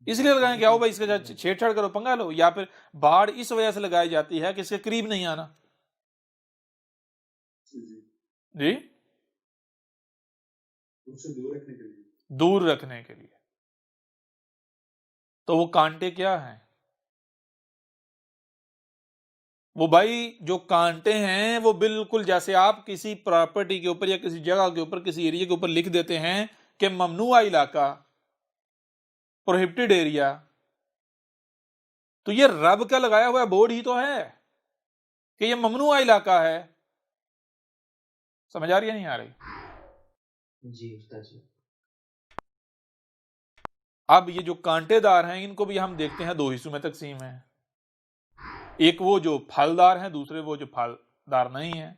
اس لیے لگائیں کہ آؤ بھائی اس کے ساتھ چھیڑ چھاڑ کرو، پنگا لو، یا پھر باڑ اس وجہ سے لگائی جاتی ہے کہ اس کے قریب نہیں آنا۔ جی اس سے دور رکھنے کے لیے، دور رکھنے کے لیے۔ تو وہ کانٹے کیا ہیں؟ وہ بھائی جو کانٹے ہیں وہ بالکل جیسے آپ کسی پراپرٹی کے اوپر یا کسی جگہ کے اوپر، کسی ایریا کے اوپر لکھ دیتے ہیں کہ ممنوعہ علاقہ، پروہیبٹڈ ایریا، تو یہ رب کا لگایا ہوا بورڈ ہی تو ہے کہ یہ ممنوعہ علاقہ ہے۔ سمجھ آ رہی ہے نہیں آ رہی؟ جی استاد جی. اب یہ جو کانٹے دار ہیں ان کو بھی ہم دیکھتے ہیں دو حصوں میں تقسیم ہیں. ایک وہ جو پھلدار ہیں، دوسرے وہ جو پھلدار نہیں ہیں.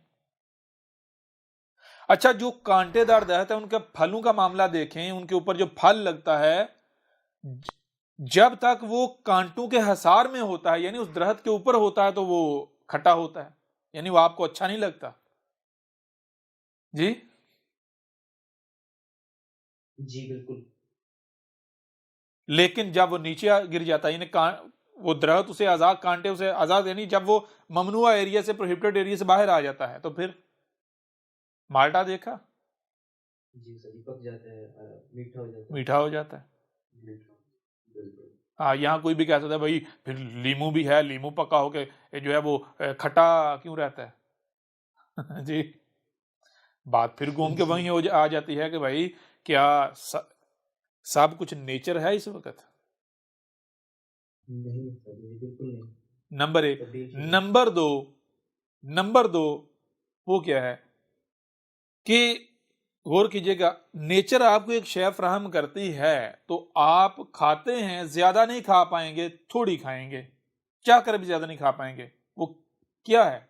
اچھا، جو کانٹے دار درخت ہے ان کے پھلوں کا معاملہ دیکھیں، ان کے اوپر جو پھل لگتا ہے جب تک وہ کانٹوں کے حصار میں ہوتا ہے، یعنی اس درخت کے اوپر ہوتا ہے، تو وہ کھٹا ہوتا ہے، یعنی وہ آپ کو اچھا نہیں لگتا. جی جی بالکل. لیکن جب وہ نیچے گر جاتا ہے، یعنی وہ درخت اسے آزاد، کانٹے اسے آزاد، یعنی جب وہ ممنوع ایریا سے، پروہیبٹڈ ایریا سے باہر آ جاتا ہے، تو پھر مالٹا دیکھا جی سر، پک جاتا ہے، میٹھا ہو جاتا ہے. میٹھا ہو جاتا ہے. بالکل. ہاں، یہاں کوئی بھی کہہ سکتا ہے بھائی پھر لیمو بھی ہے، لیمو پکا ہو کے جو ہے وہ کھٹا کیوں رہتا ہے؟ جی بات پھر گھوم کے وہیں آ جاتی ہے کہ بھائی کیا سب کچھ نیچر ہے اس وقت؟ نہیں استاد جی، بالکل نہیں. نمبر ایک. تبدیل شدہ. نمبر دو وہ کیا ہے کہ غور کیجئے گا، نیچر آپ کو ایک شے فراہم کرتی ہے تو آپ کھاتے ہیں، زیادہ نہیں کھا پائیں گے، تھوڑی کھائیں گے، چاہ کر بھی زیادہ نہیں کھا پائیں گے. وہ کیا ہے؟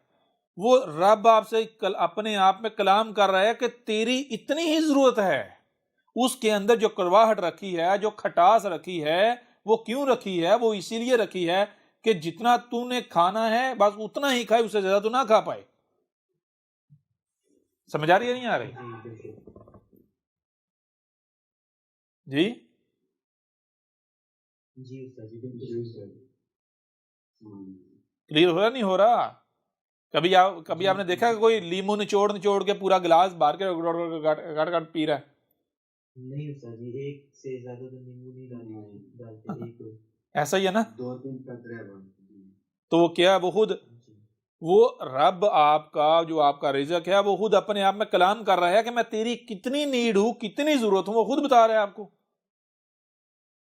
وہ رب آپ سے اپنے آپ میں کلام کر رہا ہے کہ تیری اتنی ہی ضرورت ہے. اس کے اندر جو کڑواہٹ رکھی ہے، جو کھٹاس رکھی ہے، وہ کیوں رکھی ہے؟ وہ اسی لیے رکھی ہے کہ جتنا تو نے کھانا ہے بس اتنا ہی کھائے، اس سے زیادہ تو نہ کھا پائے. سمجھ آ رہی ہے نہیں آ رہی؟ جی بالکل. جی جی استاد جی بالکل. جی سر. کلیئر ہو رہا نہیں ہو رہا؟ کبھی آپ نے دیکھا کہ کوئی لیمو نچوڑ کے پورا گلاس بھر کے گٹ پی رہا ہے؟ نہیں استاد جی، ایک سے زیادہ تو نیمبو نہیں ڈالتے، ایک. ایسا ہی ہے نا؟ 2-3 قطرے بس. تو وہ کیا، وہ خود جی. وہ رب آپ کا جو آپ کا رزق ہے، وہ خود اپنے آپ میں کلام کر رہا ہے کہ میں تیری کتنی نیڈ ہوں، کتنی ضرورت ہوں، وہ خود بتا رہا ہے آپ کو.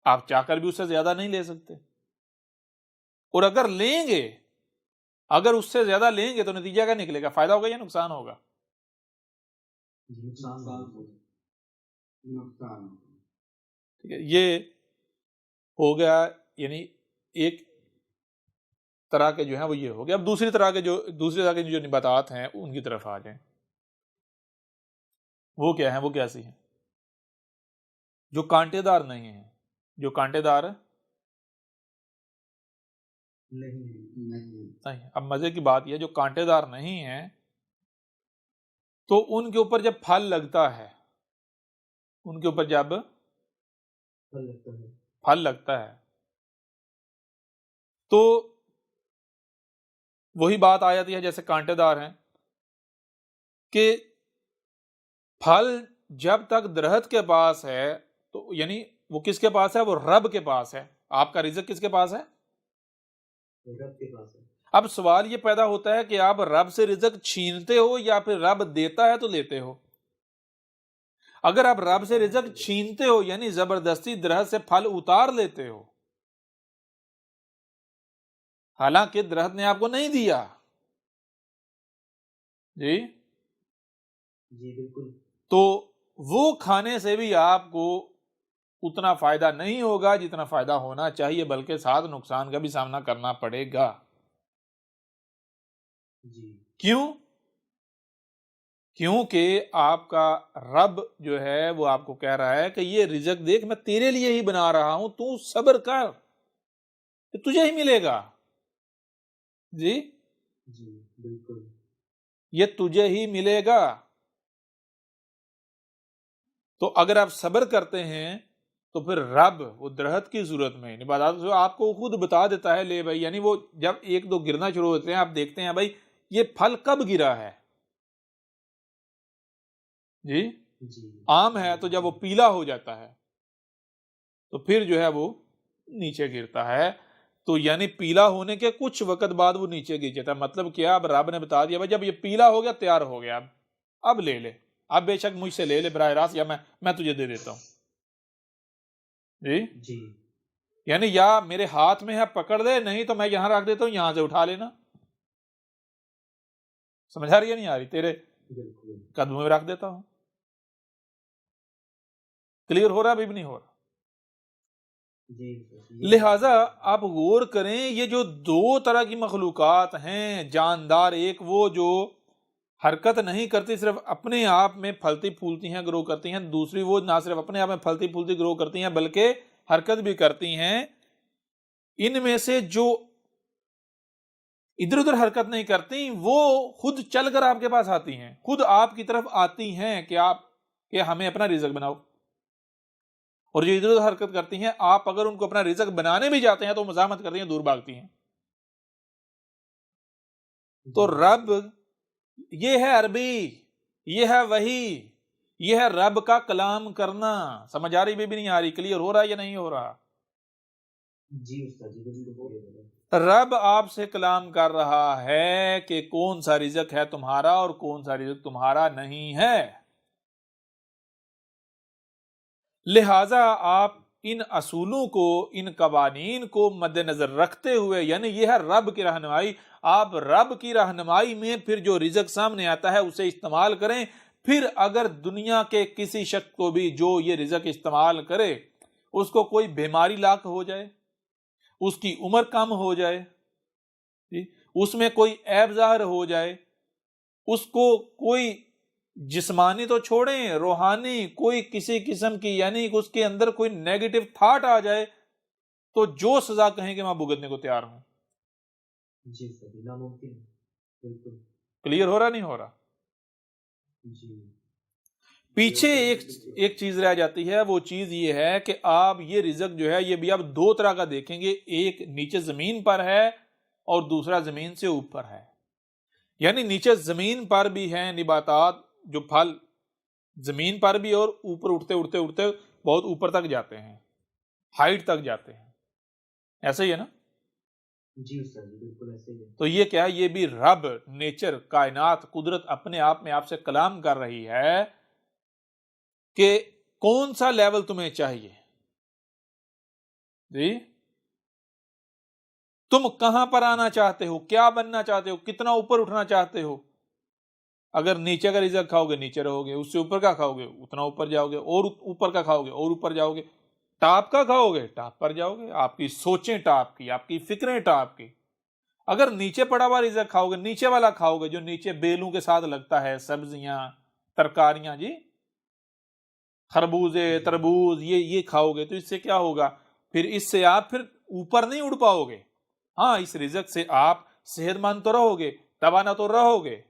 آپ چاہ کر بھی اس سے زیادہ نہیں لے سکتے، اور اگر لیں گے، اگر اس سے زیادہ لیں گے تو نتیجہ کیا نکلے گا؟ فائدہ ہوگا یا نقصان ہوگا؟ نقصان. ٹھیک ہے، یہ ہو گیا. یعنی ایک طرح کے جو ہیں وہ یہ ہو گیا. اب دوسری طرح کے جو نباتات ہیں ان کی طرف آ جائیں. وہ کیا ہیں؟ وہ کیسی ہیں؟ جو کانٹے دار نہیں ہیں. جو کانٹے دار نہیں. اب مزے کی بات یہ، جو کانٹے دار نہیں ہیں تو ان کے اوپر جب پھل لگتا ہے، ان کے اوپر جب پھل لگتا ہے تو وہی بات آ جاتی ہے جیسے کانٹے دار ہیں کہ پھل جب تک درخت کے پاس ہے تو یعنی وہ کس کے پاس ہے؟ وہ رب کے پاس ہے. آپ کا رزق کس کے پاس ہے؟ رب کے پاس ہے. اب سوال یہ پیدا ہوتا ہے کہ آپ رب سے رزق چھینتے ہو یا پھر رب دیتا ہے تو لیتے ہو؟ اگر آپ رب سے رزق چھینتے ہو یعنی زبردستی درخت سے پھل اتار لیتے ہو، حالانکہ درخت نے آپ کو نہیں دیا. جی جی بالکل. تو وہ کھانے سے بھی آپ کو اتنا فائدہ نہیں ہوگا جتنا فائدہ ہونا چاہیے، بلکہ ساتھ نقصان کا بھی سامنا کرنا پڑے گا. جی. کیوں؟ کیونکہ آپ کا رب جو ہے وہ آپ کو کہہ رہا ہے کہ یہ رزق دیکھ میں تیرے لیے ہی بنا رہا ہوں، تو صبر کر، تجھے ہی ملے گا. جی جی بالکل. یہ تجھے ہی ملے گا. تو اگر آپ صبر کرتے ہیں تو پھر رب وہ درخت کی صورت میں نباتات جو آپ کو خود بتا دیتا ہے، لے بھائی، یعنی وہ جب ایک دو گرنا شروع ہوتے ہیں آپ دیکھتے ہیں بھائی یہ پھل کب گرا ہے. جی آم ہے تو جب وہ پیلا ہو جاتا ہے تو پھر جو ہے وہ نیچے گرتا ہے. تو یعنی پیلا ہونے کے کچھ وقت بعد وہ نیچے گر جاتا ہے. مطلب کیا؟ اب رب نے بتا دیا بھائی جب یہ پیلا ہو گیا، تیار ہو گیا، اب لے لے، اب بے شک مجھ سے لے لے براہ راست، یا میں تجھے دے دیتا ہوں. جی یعنی یا میرے ہاتھ میں ہے پکڑ دے، نہیں تو میں یہاں رکھ دیتا ہوں، یہاں سے اٹھا لینا. سمجھ آ رہی ہے نہیں آ رہی؟ بالکل قدموں میں رکھ دیتا ہوں. کلیئر ہو رہا ہے ابھی بھی نہیں ہو رہا؟ جی سر، لہٰذا آپ غور کریں، یہ جو دو طرح کی مخلوقات ہیں جاندار، ایک وہ جو حرکت نہیں کرتی، صرف اپنے آپ میں پھلتی پھولتی ہیں، گرو کرتی ہیں، دوسری وہ نہ صرف اپنے آپ میں پھلتی پھولتی گرو کرتی ہیں بلکہ حرکت بھی کرتی ہیں. ان میں سے جو ادھر ادھر حرکت نہیں کرتی وہ خود چل کر آپ کے پاس آتی ہیں، خود آپ کی طرف آتی ہیں کہ ہمیں اپنا رزق بناؤ. اور جو ادھر ادھر حرکت کرتی ہیں، آپ اگر ان کو اپنا رزق بنانے بھی جاتے ہیں تو مزاحمت کرتی ہیں، دور بھاگتی ہیں. تو رب یہ ہے عربی، یہ ہے وحی، یہ ہے رب کا کلام کرنا. سمجھ آ رہی بھی نہیں آ رہی؟ کلیئر ہو رہا ہے یا نہیں ہو رہا؟ جی استاد جی بالکل. رب آپ سے کلام کر رہا ہے کہ کون سا رزق ہے تمہارا اور کون سا رزق تمہارا نہیں ہے. لہٰذا آپ ان اصولوں کو، ان قوانین کو مد نظر رکھتے ہوئے، یعنی یہ ہے رب کی رہنمائی، آپ رب کی رہنمائی میں پھر جو رزق سامنے آتا ہے اسے استعمال کریں. پھر اگر دنیا کے کسی شخص کو بھی جو یہ رزق استعمال کرے، اس کو کوئی بیماری لاحق ہو جائے، اس کی عمر کم ہو جائے، اس میں کوئی عیب ظاہر ہو جائے، اس کو کوئی جسمانی تو چھوڑیں، روحانی کوئی کسی قسم کی، یعنی اس کے اندر کوئی نیگیٹو تھاٹ آ جائے، تو جو سزا کہیں کہ میں بھگتنے کو تیار ہوں. جی سر، ناممکن ہے. بالکل. کلیئر ہو رہا نہیں ہو رہا؟ جی پیچھے ایک چیز رہ جاتی ہے، وہ چیز یہ ہے کہ آپ یہ رزق جو ہے یہ بھی آپ دو طرح کا دیکھیں گے، ایک نیچے زمین پر ہے اور دوسرا زمین سے اوپر ہے. یعنی نیچے زمین پر بھی ہیں نباتات، جو پھل زمین پر بھی، اور اوپر اٹھتے اٹھتے اٹھتے بہت اوپر تک جاتے ہیں، ہائٹ تک جاتے ہیں. ایسا ہی ہے نا؟ جی استاد جی بالکل ایسے ہی ہے. تو یہ کیا ہے؟ یہ بھی رب، نیچر، کائنات، قدرت اپنے آپ میں آپ سے کلام کر رہی ہے کہ کون سا لیول تمہیں چاہیے. جی، تم کہاں پر آنا چاہتے ہو، کیا بننا چاہتے ہو، کتنا اوپر اٹھنا چاہتے ہو. اگر نیچے کا رزق کھاؤ گے نیچے رہو گے، اس سے اوپر کا کھاؤ گے اتنا اوپر جاؤ گے، اور اوپر کا کھاؤ گے اور اوپر جاؤ گے. ٹاپ کا کھاؤ گے ٹاپ پر جاؤ گے، آپ کی سوچیں ٹاپ کی، آپ کی فکریں ٹاپ کی. اگر نیچے پڑا ہوا رزق کھاؤ گے، نیچے والا کھاؤ گے جو نیچے بیلوں کے ساتھ لگتا ہے، سبزیاں، ترکاریاں، جی، خربوزے، تربوز، یہ کھاؤ گے، تو اس سے کیا ہوگا؟ پھر اس سے آپ پھر اوپر نہیں اڑ پاؤ گے. ہاں، اس رزق سے آپ صحت مند تو رہو گے، توانا تو رہو گے،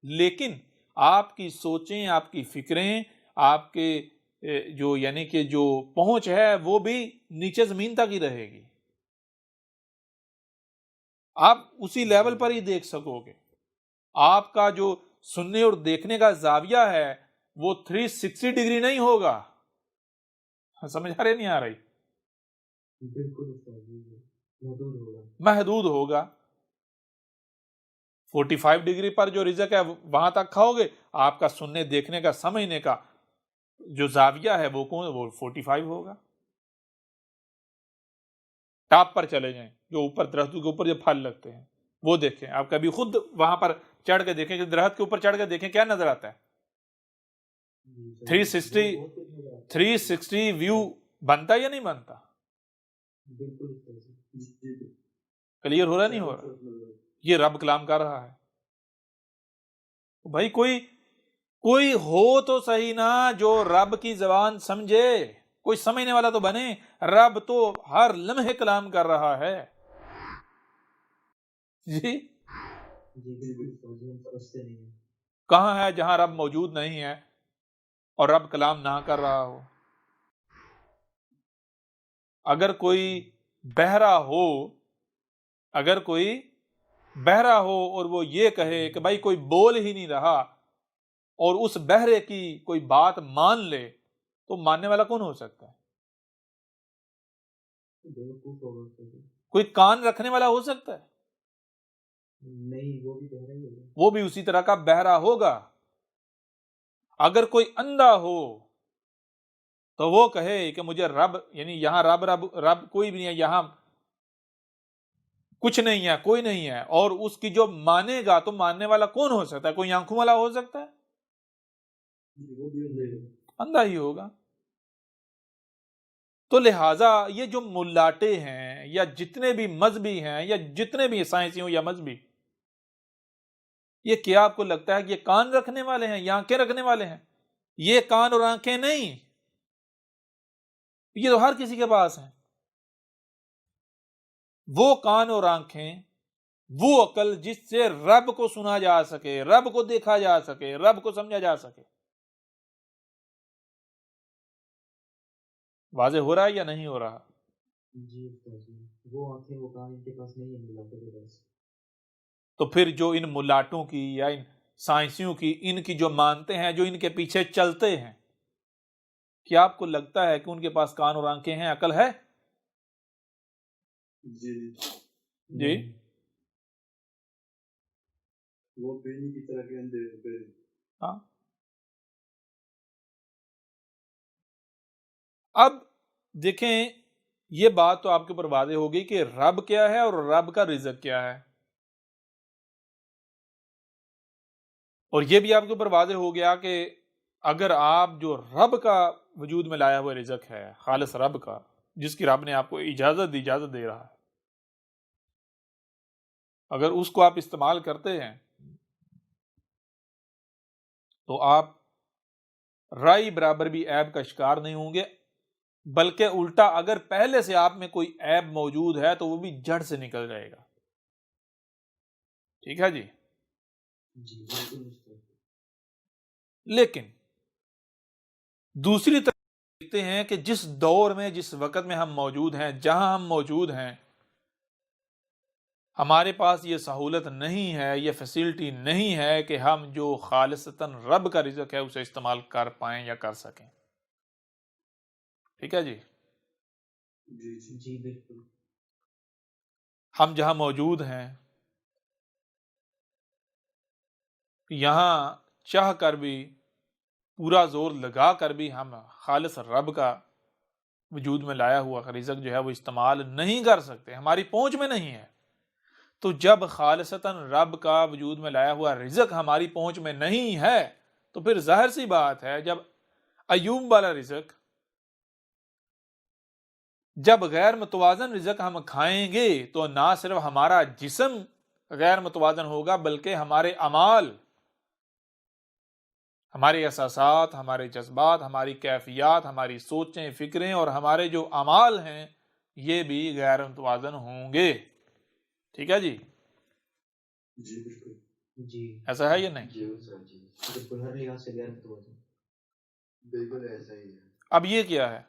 لیکن آپ کی سوچیں، آپ کی فکریں، آپ کے جو یعنی کہ جو پہنچ ہے وہ بھی نیچے زمین تک ہی رہے گی. آپ اسی لیول پر ہی دیکھ سکو گے. آپ کا جو سننے اور دیکھنے کا زاویہ ہے وہ 360 ڈگری نہیں ہوگا. سمجھ آ رہی نہیں آ رہی؟ بالکل استاد جی محدود ہوگا. محدود ہوگا. 45 ڈگری پر جو رزق ہے وہاں تک کھاؤ گے، آپ کا سننے دیکھنے کا سمجھنے کا جو زاویہ ہے وہ 45 ہوگا. ٹاپ پر چلے جائیں، جو اوپر درختوں کے اوپر جو پھل لگتے ہیں وہ دیکھیں. آپ کبھی خود وہاں پر چڑھ کے دیکھیں کہ درخت کے اوپر چڑھ کے دیکھیں کیا نظر آتا ہے. 360 ویو بنتا یا نہیں بنتا؟ بالکل استاد جی. کلیئر ہو رہا نہیں ہو رہا؟ یہ رب کلام کر رہا ہے. بھائی کوئی ہو تو صحیح نا جو رب کی زبان سمجھے، کوئی سمجھنے والا تو بنے. رب تو ہر لمحے کلام کر رہا ہے. جی، بالکل استاد جی ہم سمجھتے نہیں ہیں. کہاں ہے جہاں رب موجود نہیں ہے اور رب کلام نہ کر رہا ہو؟ اگر کوئی بہرا ہو اور وہ یہ کہے کہ بھائی کوئی بول ہی نہیں رہا، اور اس بہرے کی کوئی بات مان لے، تو ماننے والا کون ہو سکتا ہے؟ کوئی کان رکھنے والا ہو سکتا ہے؟ نہیں، وہ بھی بہرا ہی ہوگا. وہ بھی اسی طرح کا بہرا ہوگا. اگر کوئی اندھا ہو تو وہ کہے کہ مجھے رب، یعنی یہاں رب کوئی بھی نہیں ہے، یہاں کچھ نہیں ہے، کوئی نہیں ہے، اور اس کی جو مانے گا تو ماننے والا کون ہو سکتا ہے؟ کوئی آنکھوں والا ہو سکتا ہے؟ وہ بھی اندھیرے اندھا ہی ہوگا. تو لہٰذا یہ جو ملاٹے ہیں یا جتنے بھی مذہبی ہیں یا جتنے بھی سائنسی ہوں یا مذہبی، یہ کیا آپ کو لگتا ہے کہ یہ کان رکھنے والے ہیں یا آنکھیں رکھنے والے ہیں؟ یہ کان اور آنکھیں نہیں، یہ تو ہر کسی کے پاس ہیں. وہ کان اور آنکھیں، وہ عقل جس سے رب کو سنا جا سکے، رب کو دیکھا جا سکے، رب کو سمجھا جا سکے. واضح ہو رہا ہے یا نہیں ہو رہا؟ جی استاد جی، وہ آنکھیں وہ کان ان کے پاس نہیں ہے ملاقے کے پاس. تو پھر جو ان ملاٹوں کی یا ان سائنسیوں کی، ان کی جو مانتے ہیں، جو ان کے پیچھے چلتے ہیں، کیا آپ کو لگتا ہے کہ ان کے پاس کان اور آنکھیں ہیں، عقل ہے؟ جی جی وہ بینی کی طرح کے اندھے ہوتے ہیں. ہاں. اب دیکھیں، یہ بات تو آپ کے اوپر واضح ہو گئی کہ رب کیا ہے اور رب کا رزق کیا ہے، اور یہ بھی آپ کے اوپر واضح ہو گیا کہ اگر آپ جو رب کا وجود میں لایا ہوا رزق ہے، خالص رب کا، جس کی رب نے آپ کو اجازت دے رہا ہے، اگر اس کو آپ استعمال کرتے ہیں تو آپ رائی برابر بھی عیب کا شکار نہیں ہوں گے، بلکہ الٹا اگر پہلے سے آپ میں کوئی عیب موجود ہے تو وہ بھی جڑ سے نکل جائے گا. ٹھیک ہے جی. جی بالکل استاد. لیکن دوسری طرف دیکھتے ہیں کہ جس دور میں، جس وقت میں ہم موجود ہیں، جہاں ہم موجود ہیں، ہمارے پاس یہ سہولت نہیں ہے، یہ فیسلٹی نہیں ہے کہ ہم جو خالصتاً رب کا رزق ہے اسے استعمال کر پائیں یا کر سکیں. ٹھیک ہے جی. جی جی جی بالکل. ہم جہاں موجود ہیں، یہاں چاہ کر بھی، پورا زور لگا کر بھی ہم خالص رب کا وجود میں لایا ہوا رزق جو ہے وہ استعمال نہیں کر سکتے، ہماری پہنچ میں نہیں ہے. تو جب خالصتاً رب کا وجود میں لایا ہوا رزق ہماری پہنچ میں نہیں ہے تو پھر ظاہر سی بات ہے، جب ایوب والا رزق، جب غیر متوازن رزق ہم کھائیں گے تو نہ صرف ہمارا جسم غیر متوازن ہوگا بلکہ ہمارے اعمال، ہمارے احساسات، ہمارے جذبات، ہماری کیفیات، ہماری سوچیں، فکریں اور ہمارے جو اعمال ہیں یہ بھی غیر متوازن ہوں گے. ٹھیک ہے جی. جی بالکل. جی ایسا ہے یا نہیں؟ جی سر جی بالکل، ہر لحاظ سے غیر متوازن. بالکل ایسا ہی ہے. اب یہ کیا ہے؟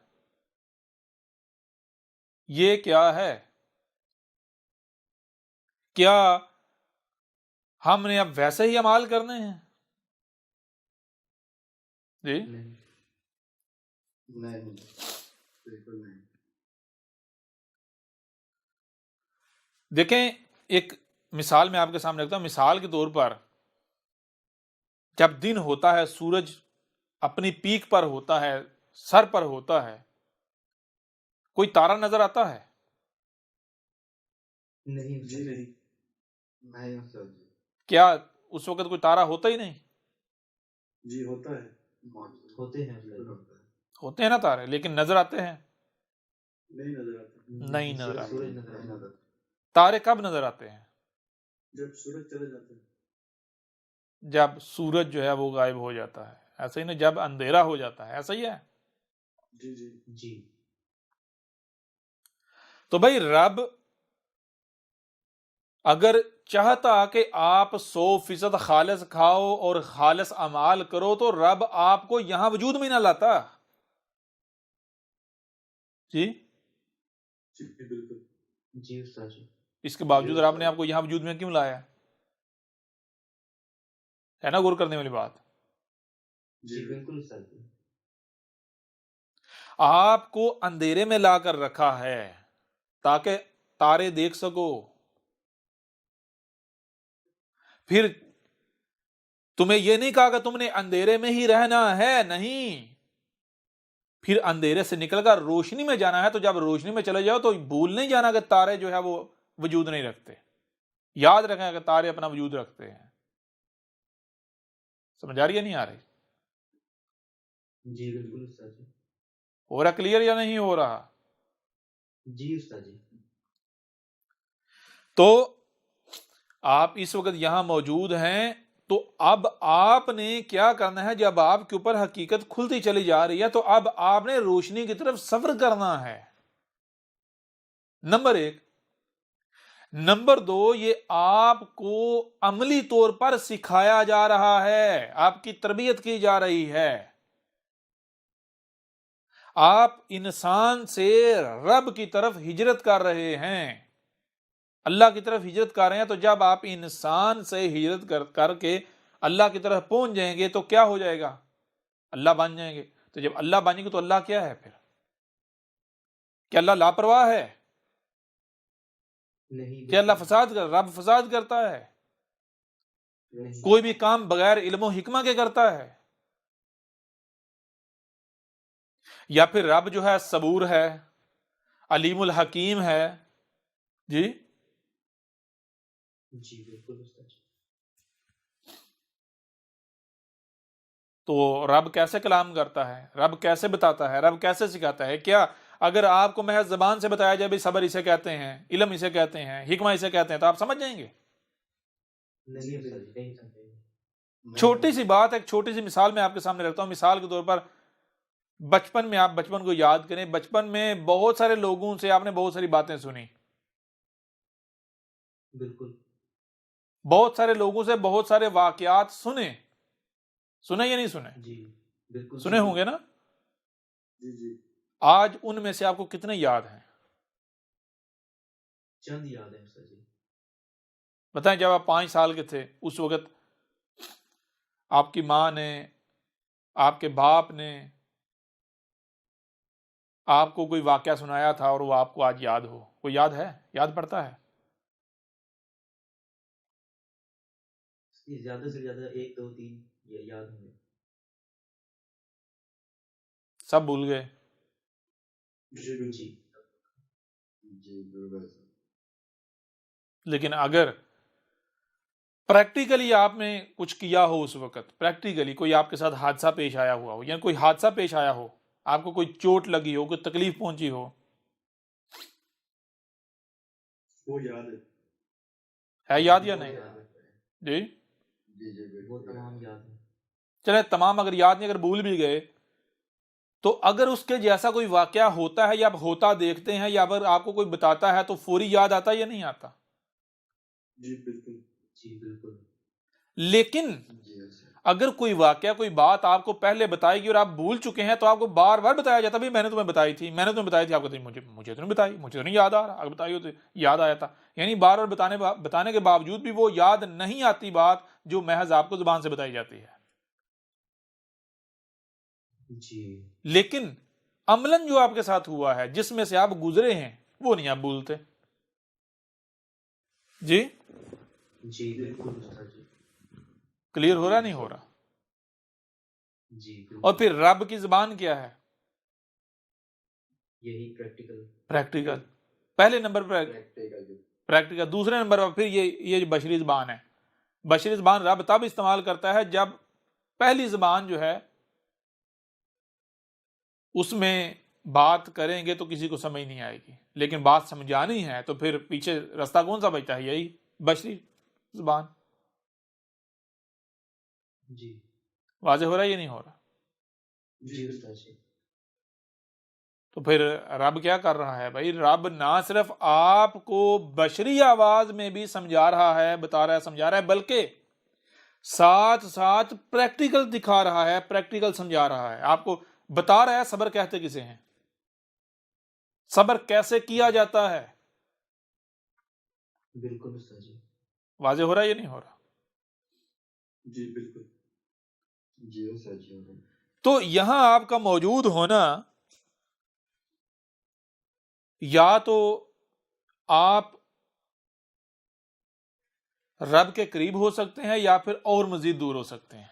یہ کیا ہے؟ کیا ہم نے اب ویسے ہی اعمال کرنے ہیں؟ جی نہیں. نہیں، بالکل نہیں. دیکھیں، ایک مثال میں آپ کے سامنے رکھتا ہوں. مثال کے طور پر جب دن ہوتا ہے، سورج اپنی پیک پر ہوتا ہے، سر پر ہوتا ہے، کوئی تارا نظر آتا ہے؟ نہیں جی نہیں. نہیں سر جی. کیا اس وقت کوئی تارا ہوتا ہی نہیں؟ جی ہوتا ہے. موجود ہوتے ہیں بالکل ہوتا ہے. ہوتے ہیں نا تارے، لیکن نظر آتے ہیں؟ نہیں نظر آتا. نہیں نظر صرف آتے. سورج نظر نہیں آتا. نظر. تارے کب نظر آتے ہیں؟ جب سورج چلے جاتا ہے. جب سورج جو ہے وہ غائب ہو جاتا ہے. ایسا ہی نا، جب اندھیرا ہو جاتا ہے، ایسا ہی ہے. جی جی جی تو بھائی رب اگر چاہتا کہ آپ 100% خالص کھاؤ اور خالص اعمال کرو تو رب آپ کو یہاں وجود میں نہ لاتا. جی جی بالکل. جی استاد جی. اس کے باوجود رب نے آپ کو یہاں وجود میں کیوں لایا؟ ہے نا غور کرنے والی بات. جی بالکل استاد جی. آپ کو اندھیرے میں لا کر رکھا ہے تاکہ تارے دیکھ سکو. پھر تمہیں یہ نہیں کہا کہ تم نے اندھیرے میں ہی رہنا ہے، نہیں. پھر اندھیرے سے نکل کر روشنی میں جانا ہے. تو جب روشنی میں چلے جاؤ تو بھول نہیں جانا کہ تارے جو ہے وہ وجود نہیں رکھتے. یاد رکھیں کہ تارے اپنا وجود رکھتے ہیں. سمجھ آ رہی ہے نہیں آ رہی؟ جی بالکل استاد جی. ہو رہا کلیئر یا نہیں ہو رہا؟ جی استاد جی. تو آپ اس وقت یہاں موجود ہیں، تو اب آپ نے کیا کرنا ہے؟ جب آپ کے اوپر حقیقت کھلتی چلی جا رہی ہے تو اب آپ نے روشنی کی طرف سفر کرنا ہے، نمبر 1۔ نمبر 2، یہ آپ کو عملی طور پر سکھایا جا رہا ہے، آپ کی تربیت کی جا رہی ہے۔ آپ انسان سے رب کی طرف ہجرت کر رہے ہیں، اللہ کی طرف ہجرت کر رہے ہیں، تو جب آپ انسان سے ہجرت کر کے اللہ کی طرف پہنچ جائیں گے تو کیا ہو جائے گا؟ اللہ بن جائیں گے۔ تو جب اللہ بنیں گے تو اللہ کیا ہے پھر؟ کیا اللہ لاپرواہ ہے؟ نہیں کیا اللہ بالکل رب فساد کرتا ہے؟ نہیں. کوئی بھی کام بغیر علم و حکمہ کے کرتا ہے؟ یا پھر رب جو ہے صبور ہے، علیم الحکیم ہے؟ جی جی بالکل استاد جی. تو رب کیسے کلام کرتا ہے؟ رب کیسے بتاتا ہے؟ رب کیسے سکھاتا ہے؟ کیا اگر آپ کو محض زبان سے بتایا جائے بھی صبر اسے کہتے ہیں، علم اسے کہتے ہیں، حکمہ اسے کہتے ہیں، تو آپ سمجھ جائیں گے؟ نہیں استاد جی نہیں سمجھے. چھوٹی سی بات، ایک چھوٹی سی مثال میں آپ کے سامنے رکھتا ہوں۔ مثال کے طور پر بچپن میں آپ بچپن کو یاد کریں، بچپن میں بہت سارے لوگوں سے آپ نے بہت ساری باتیں سنی، بالکل. بہت سارے لوگوں سے بہت سارے واقعات سنے یا نہیں سنے؟ جی بالکل سنے ہوں گے نا؟ جی جی آج ان میں سے آپ کو کتنے یاد ہیں؟ چند یاد ہے استاد جی. بتائیں، جب آپ 5 سال کے تھے اس وقت آپ کی ماں نے، آپ کے باپ نے آپ کو کوئی واقعہ سنایا تھا اور وہ آپ کو آج یاد ہو، کوئی یاد ہے؟ یاد پڑتا ہے؟ زیادہ سے زیادہ 1 2 3 یہ یاد ہوں گے. سب بھول گئے؟ جی بالکل جی جی بالکل سر. لیکن اگر پریکٹیکلی آپ نے کچھ کیا ہو، اس وقت پریکٹیکلی کوئی آپ کے ساتھ حادثہ پیش آیا ہوا ہو، یا کوئی حادثہ پیش آیا ہو، آپ کو کوئی چوٹ لگی ہو، کوئی تکلیف پہنچی ہو، وہ یاد ہے. ہے یاد یا وہ نہیں؟ یاد ہے. جی جی جی وہ بالکل تمام یاد ہے. چلے، تمام اگر یاد نہیں، اگر بھول بھی گئے، تو اگر اس کے جیسا کوئی واقعہ ہوتا ہے یا آپ ہوتا دیکھتے ہیں، یا اگر آپ کو کوئی بتاتا ہے تو فوری یاد آتا ہے یا نہیں آتا؟ جی بالکل. جی بالکل. لیکن جی سر. اگر کوئی واقعہ، کوئی بات آپ کو پہلے بتائی گئی اور آپ بھول چکے ہیں، تو آپ کو بار بار بتایا جاتا ہے، میں نے تمہیں بتائی تھی، میں نے تمہیں بتائی تھی، آپ کہتے ہیں مجھے تو نہیں بتائی، مجھے تو نہیں یاد آ رہا، اگر بتائی ہو تو یاد آیا تھا۔ یعنی بار بار بتانے کے باوجود بھی وہ یاد نہیں آتی بات جو محض آپ کو زبان سے بتائی جاتی ہے۔ جی لیکن عملاً جو آپ کے ساتھ ہوا ہے، جس میں سے آپ گزرے ہیں، وہ نہیں آپ بھولتے۔ جی جی بالکل استاد جی. کلیئر ہو رہا نہیں ہو رہا؟ جی بالکل. اور پھر رب کی زبان کیا ہے؟ یہی پریکٹیکل. پریکٹیکل، پہلے نمبر پر پریکٹیکل. پریکٹیکل، دوسرے نمبر پر پھر یہ جو بشری زبان ہے، بشری زبان رب تب استعمال کرتا ہے جب پہلی زبان جو ہے اس میں بات کریں گے تو کسی کو سمجھ نہیں آئے گی، لیکن بات سمجھانی ہے تو پھر پیچھے راستہ کون سا بچتا ہے؟ یہی بشری زبان۔ جی واضح ہو رہا ہے یہ نہیں ہو رہا؟ جی استاد جی. تو پھر رب کیا کر رہا ہے بھائی؟ رب نہ صرف آپ کو بشری آواز میں بھی سمجھا رہا ہے، بتا رہا ہے، سمجھا رہا ہے، بلکہ ساتھ ساتھ پریکٹیکل دکھا رہا ہے، پریکٹیکل سمجھا رہا ہے، آپ کو بتا رہا ہے صبر کہتے کسے ہیں، صبر کیسے کیا جاتا ہے۔ بالکل استاد جی. واضح ہو رہا ہے یہ نہیں ہو رہا؟ جی بالکل. جی سر. جی تو یہاں آپ کا موجود ہونا، یا تو آپ رب کے قریب ہو سکتے ہیں یا پھر اور مزید دور ہو سکتے ہیں،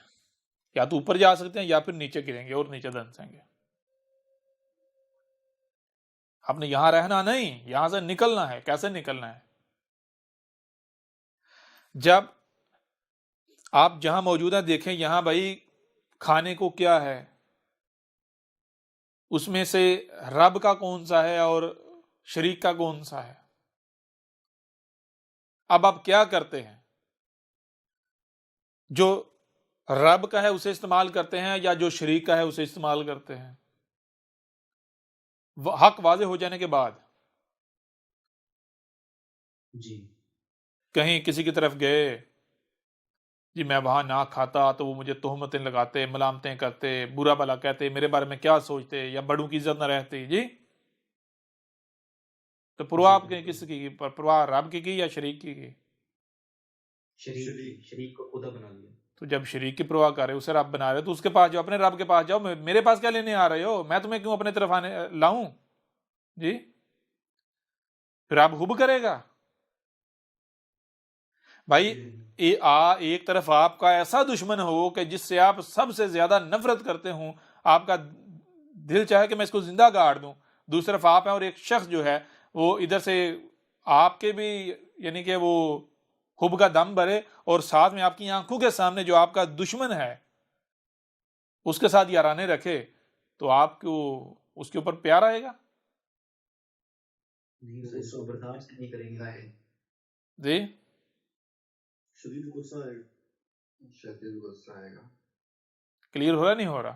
یا تو اوپر جا سکتے ہیں یا پھر نیچے گریں گے اور نیچے دھنسیں گے۔ آپ نے یہاں رہنا نہیں، یہاں سے نکلنا ہے۔ کیسے نکلنا ہے؟ جب آپ جہاں موجود ہیں دیکھیں، یہاں بھائی کھانے کو کیا ہے؟ اس میں سے رب کا کون سا ہے اور شریک کا کون سا ہے؟ اب آپ کیا کرتے ہیں؟ جو رب کا ہے اسے استعمال کرتے ہیں یا جو شریک کا ہے اسے استعمال کرتے ہیں؟ حق واضح ہو جانے کے بعد جی کہیں کسی کی طرف گئے، جی میں وہاں نہ کھاتا تو وہ مجھے تہمتیں لگاتے، ملامتیں کرتے، برا بھلا کہتے، میرے بارے میں کیا سوچتے، یا بڑوں کی عزت نہ رہتی، جی تو پرواہ آپ کس کی پرواہ رب کی یا شریک کی؟ شریک کو خدا بنا لیا. تو جب شریک کی پرواہ کر رہے اسے رب بنا رہے تو اس کے پاس جاؤ، اپنے رب کے پاس جاؤ. میرے پاس کیا لینے آ رہے ہو؟ میں تمہیں کیوں اپنے طرف آنے لاؤں؟ جی پھر آپ حب کرے گا بھائی. ایک طرف آپ کا ایسا دشمن ہو کہ جس سے آپ سب سے زیادہ نفرت کرتے ہوں، آپ کا دل چاہے کہ میں اس کو زندہ گاڑ دوں. دوسری طرف آپ ہیں اور ایک شخص جو ہے وہ ادھر سے آپ کے بھی یعنی کہ وہ حب کا دم بھرے اور ساتھ میں آپ کی آنکھوں کے سامنے جو آپ کا دشمن ہے اس کے ساتھ یارانے رکھے، تو آپ کو اس کے اوپر پیار آئے گا؟ نہیں، اس کو برداشت نہیں کریں گے. جی شدید غصہ آئے گا. شدید غصہ آئے گا. کلیئر ہو رہا نہیں ہو رہا؟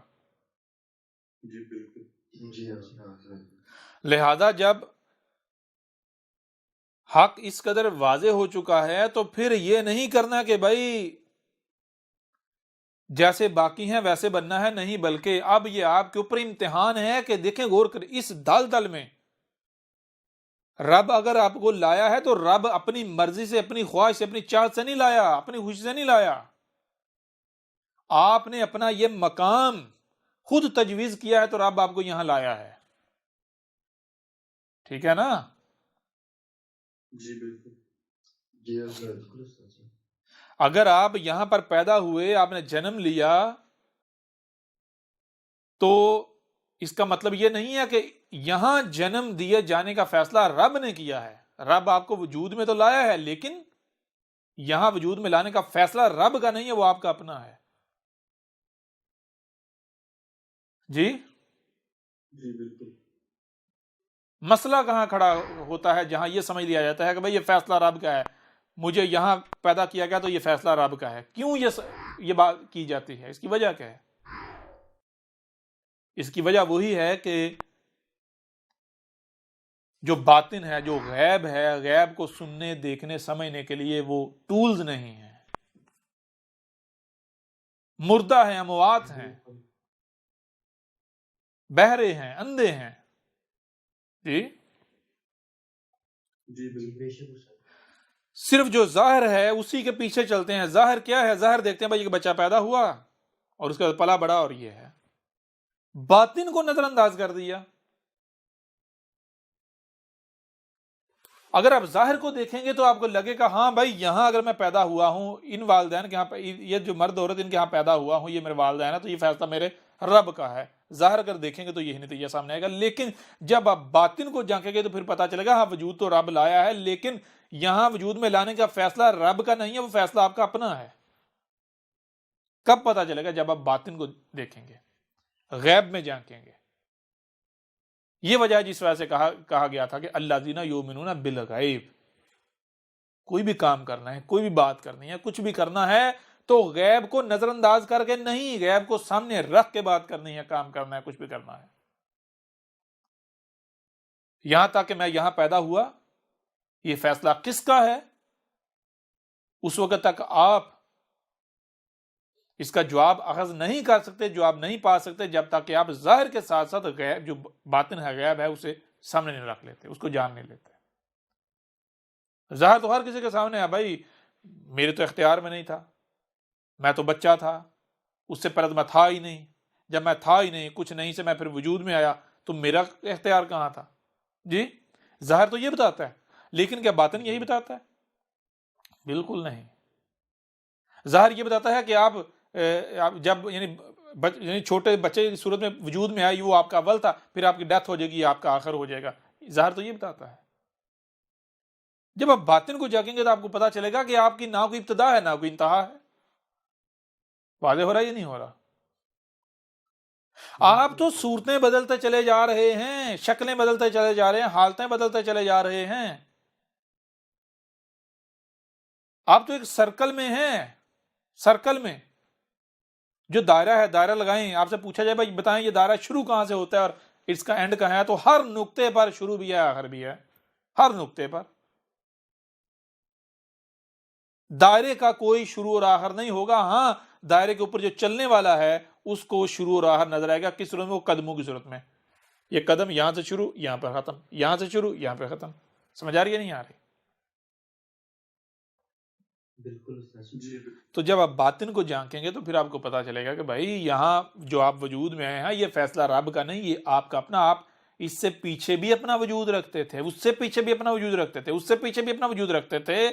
جی بالکل. جی لہذا جب حق اس قدر واضح ہو چکا ہے تو پھر یہ نہیں کرنا کہ بھائی جیسے باقی ہیں ویسے بننا ہے، نہیں، بلکہ اب یہ آپ کے اوپر امتحان ہے کہ دیکھیں غور کریں اس دل میں رب اگر آپ کو لایا ہے تو رب اپنی مرضی سے، اپنی خواہش سے، اپنی چاہت سے نہیں لایا، اپنی خوشی سے نہیں لایا. آپ نے اپنا یہ مقام خود تجویز کیا ہے تو رب آپ کو یہاں لایا ہے. ٹھیک ہے نا؟ جی بالکل. جی اگر آپ یہاں پر پیدا ہوئے، آپ نے جنم لیا، تو اس کا مطلب یہ نہیں ہے کہ یہاں جنم دیے جانے کا فیصلہ رب نے کیا ہے. رب آپ کو وجود میں تو لایا ہے، لیکن یہاں وجود میں لانے کا فیصلہ رب کا نہیں ہے، وہ آپ کا اپنا ہے. جی جی بالکل. مسئلہ کہاں کھڑا ہوتا ہے؟ جہاں یہ سمجھ لیا جاتا ہے کہ بھئی یہ فیصلہ رب کا ہے، مجھے یہاں پیدا کیا گیا تو یہ فیصلہ رب کا ہے. کیوں یہ بات کی جاتی ہے؟ اس کی وجہ کیا ہے؟ اس کی وجہ وہی ہے کہ جو باطن ہے، جو غیب ہے، غیب کو سننے، دیکھنے، سمجھنے کے لیے وہ ٹولز نہیں ہیں. مردہ ہیں، اموات ہیں، بہرے ہیں، اندھے ہیں. جی جی بالکل. صرف جو ظاہر ہے اسی کے پیچھے چلتے ہیں. ظاہر کیا ہے؟ ظاہر دیکھتے ہیں بھائی ایک بچہ پیدا ہوا اور اس کا پلا بڑا اور یہ ہے. باطن کو نظر انداز کر دیا. اگر آپ ظاہر کو دیکھیں گے تو آپ کو لگے گا ہاں بھائی یہاں اگر میں پیدا ہوا ہوں، ان والدین کے ہاں، یہ جو مرد عورت ان کے ہاں پیدا ہوا ہوں، یہ میرے والدین ہیں، تو یہ فیصلہ میرے رب کا ہے. ظاہر اگر دیکھیں گے تو یہی نتیجہ سامنے آئے گا. لیکن جب آپ باطن کو جانچیں گے تو پھر پتا چلے گا ہاں وجود تو رب لایا ہے، لیکن یہاں وجود میں لانے کا فیصلہ رب کا نہیں ہے، وہ فیصلہ آپ کا اپنا ہے. کب پتا چلے گا؟ جب آپ باطن کو دیکھیں گے، غیب میں جانچیں گے. یہ وجہ جس وجہ سے کہا گیا تھا کہ الذین یؤمنون بالغیب. کوئی بھی کام کرنا ہے، کوئی بھی بات کرنی ہے، کچھ بھی کرنا ہے تو غیب کو نظر انداز کر کے نہیں، غیب کو سامنے رکھ کے بات کرنی ہے، کام کرنا ہے، کچھ بھی کرنا ہے. یہاں تک کہ میں یہاں پیدا ہوا، یہ فیصلہ کس کا ہے؟ اس وقت تک آپ اس کا جواب اخذ نہیں کر سکتے، جواب نہیں پا سکتے جب تک کہ آپ ظاہر کے ساتھ ساتھ غیب، جو باطن ہے، غیب ہے، اسے سامنے نہیں رکھ لیتے، اس کو جان نہیں لیتے. ظاہر تو ہر کسی کے سامنے ہے بھائی، میرے تو اختیار میں نہیں تھا، میں تو بچہ تھا، اس سے پہلے تو میں تھا ہی نہیں، جب میں تھا ہی نہیں، کچھ نہیں سے میں پھر وجود میں آیا تو میرا اختیار کہاں تھا؟ جی ظاہر تو یہ بتاتا ہے، لیکن کیا باطن یہی بتاتا ہے؟ بالکل نہیں. ظاہر یہ بتاتا ہے کہ آپ جب یعنی چھوٹے بچے کی صورت میں وجود میں آئی، وہ آپ کا اول تھا، پھر آپ کی ڈیتھ ہو جائے گی، آپ کا آخر ہو جائے گا. ظاہر تو یہ بتاتا ہے. جب آپ باطن کو جاگیں گے تو آپ کو پتا چلے گا کہ آپ کی نہ کوئی ابتدا ہے نہ کوئی انتہا ہے. واضح ہو رہا ہے یا نہیں ہو رہا؟ آپ تو صورتیں بدلتے چلے جا رہے ہیں، شکلیں بدلتے چلے جا رہے ہیں، حالتیں بدلتے چلے جا رہے ہیں. آپ تو ایک سرکل میں ہیں، سرکل میں جو دائرہ ہے، دائرہ لگائیں. آپ سے پوچھا جائے بھائی بتائیں یہ دائرہ شروع کہاں سے ہوتا ہے اور اس کا اینڈ کہاں ہے، تو ہر نقطے پر شروع بھی ہے آخر بھی ہے، ہر نقطے پر. دائرے کا کوئی شروع اور آخر نہیں ہوگا. ہاں دائرے کے اوپر جو چلنے والا ہے اس کو شروع اور آخر نظر آئے گا. کس صورت میں؟ وہ قدموں کی صورت میں. یہ قدم یہاں سے شروع، یہاں پر ختم، یہاں سے شروع، یہاں پہ ختم. سمجھ آ رہی ہے نہیں آ رہی؟ بالکل استاد جی. جی بالکل. تو جب آپ باطن کو جانکیں گے تو پھر آپ کو پتا چلے گا کہ بھائی یہاں جو آپ وجود میں آئے ہیں یہ فیصلہ رب کا نہیں، یہ آپ کا اپنا. آپ اس سے پیچھے بھی اپنا وجود رکھتے تھے، اس سے پیچھے بھی اپنا وجود رکھتے تھے، اس سے پیچھے بھی اپنا وجود رکھتے تھے.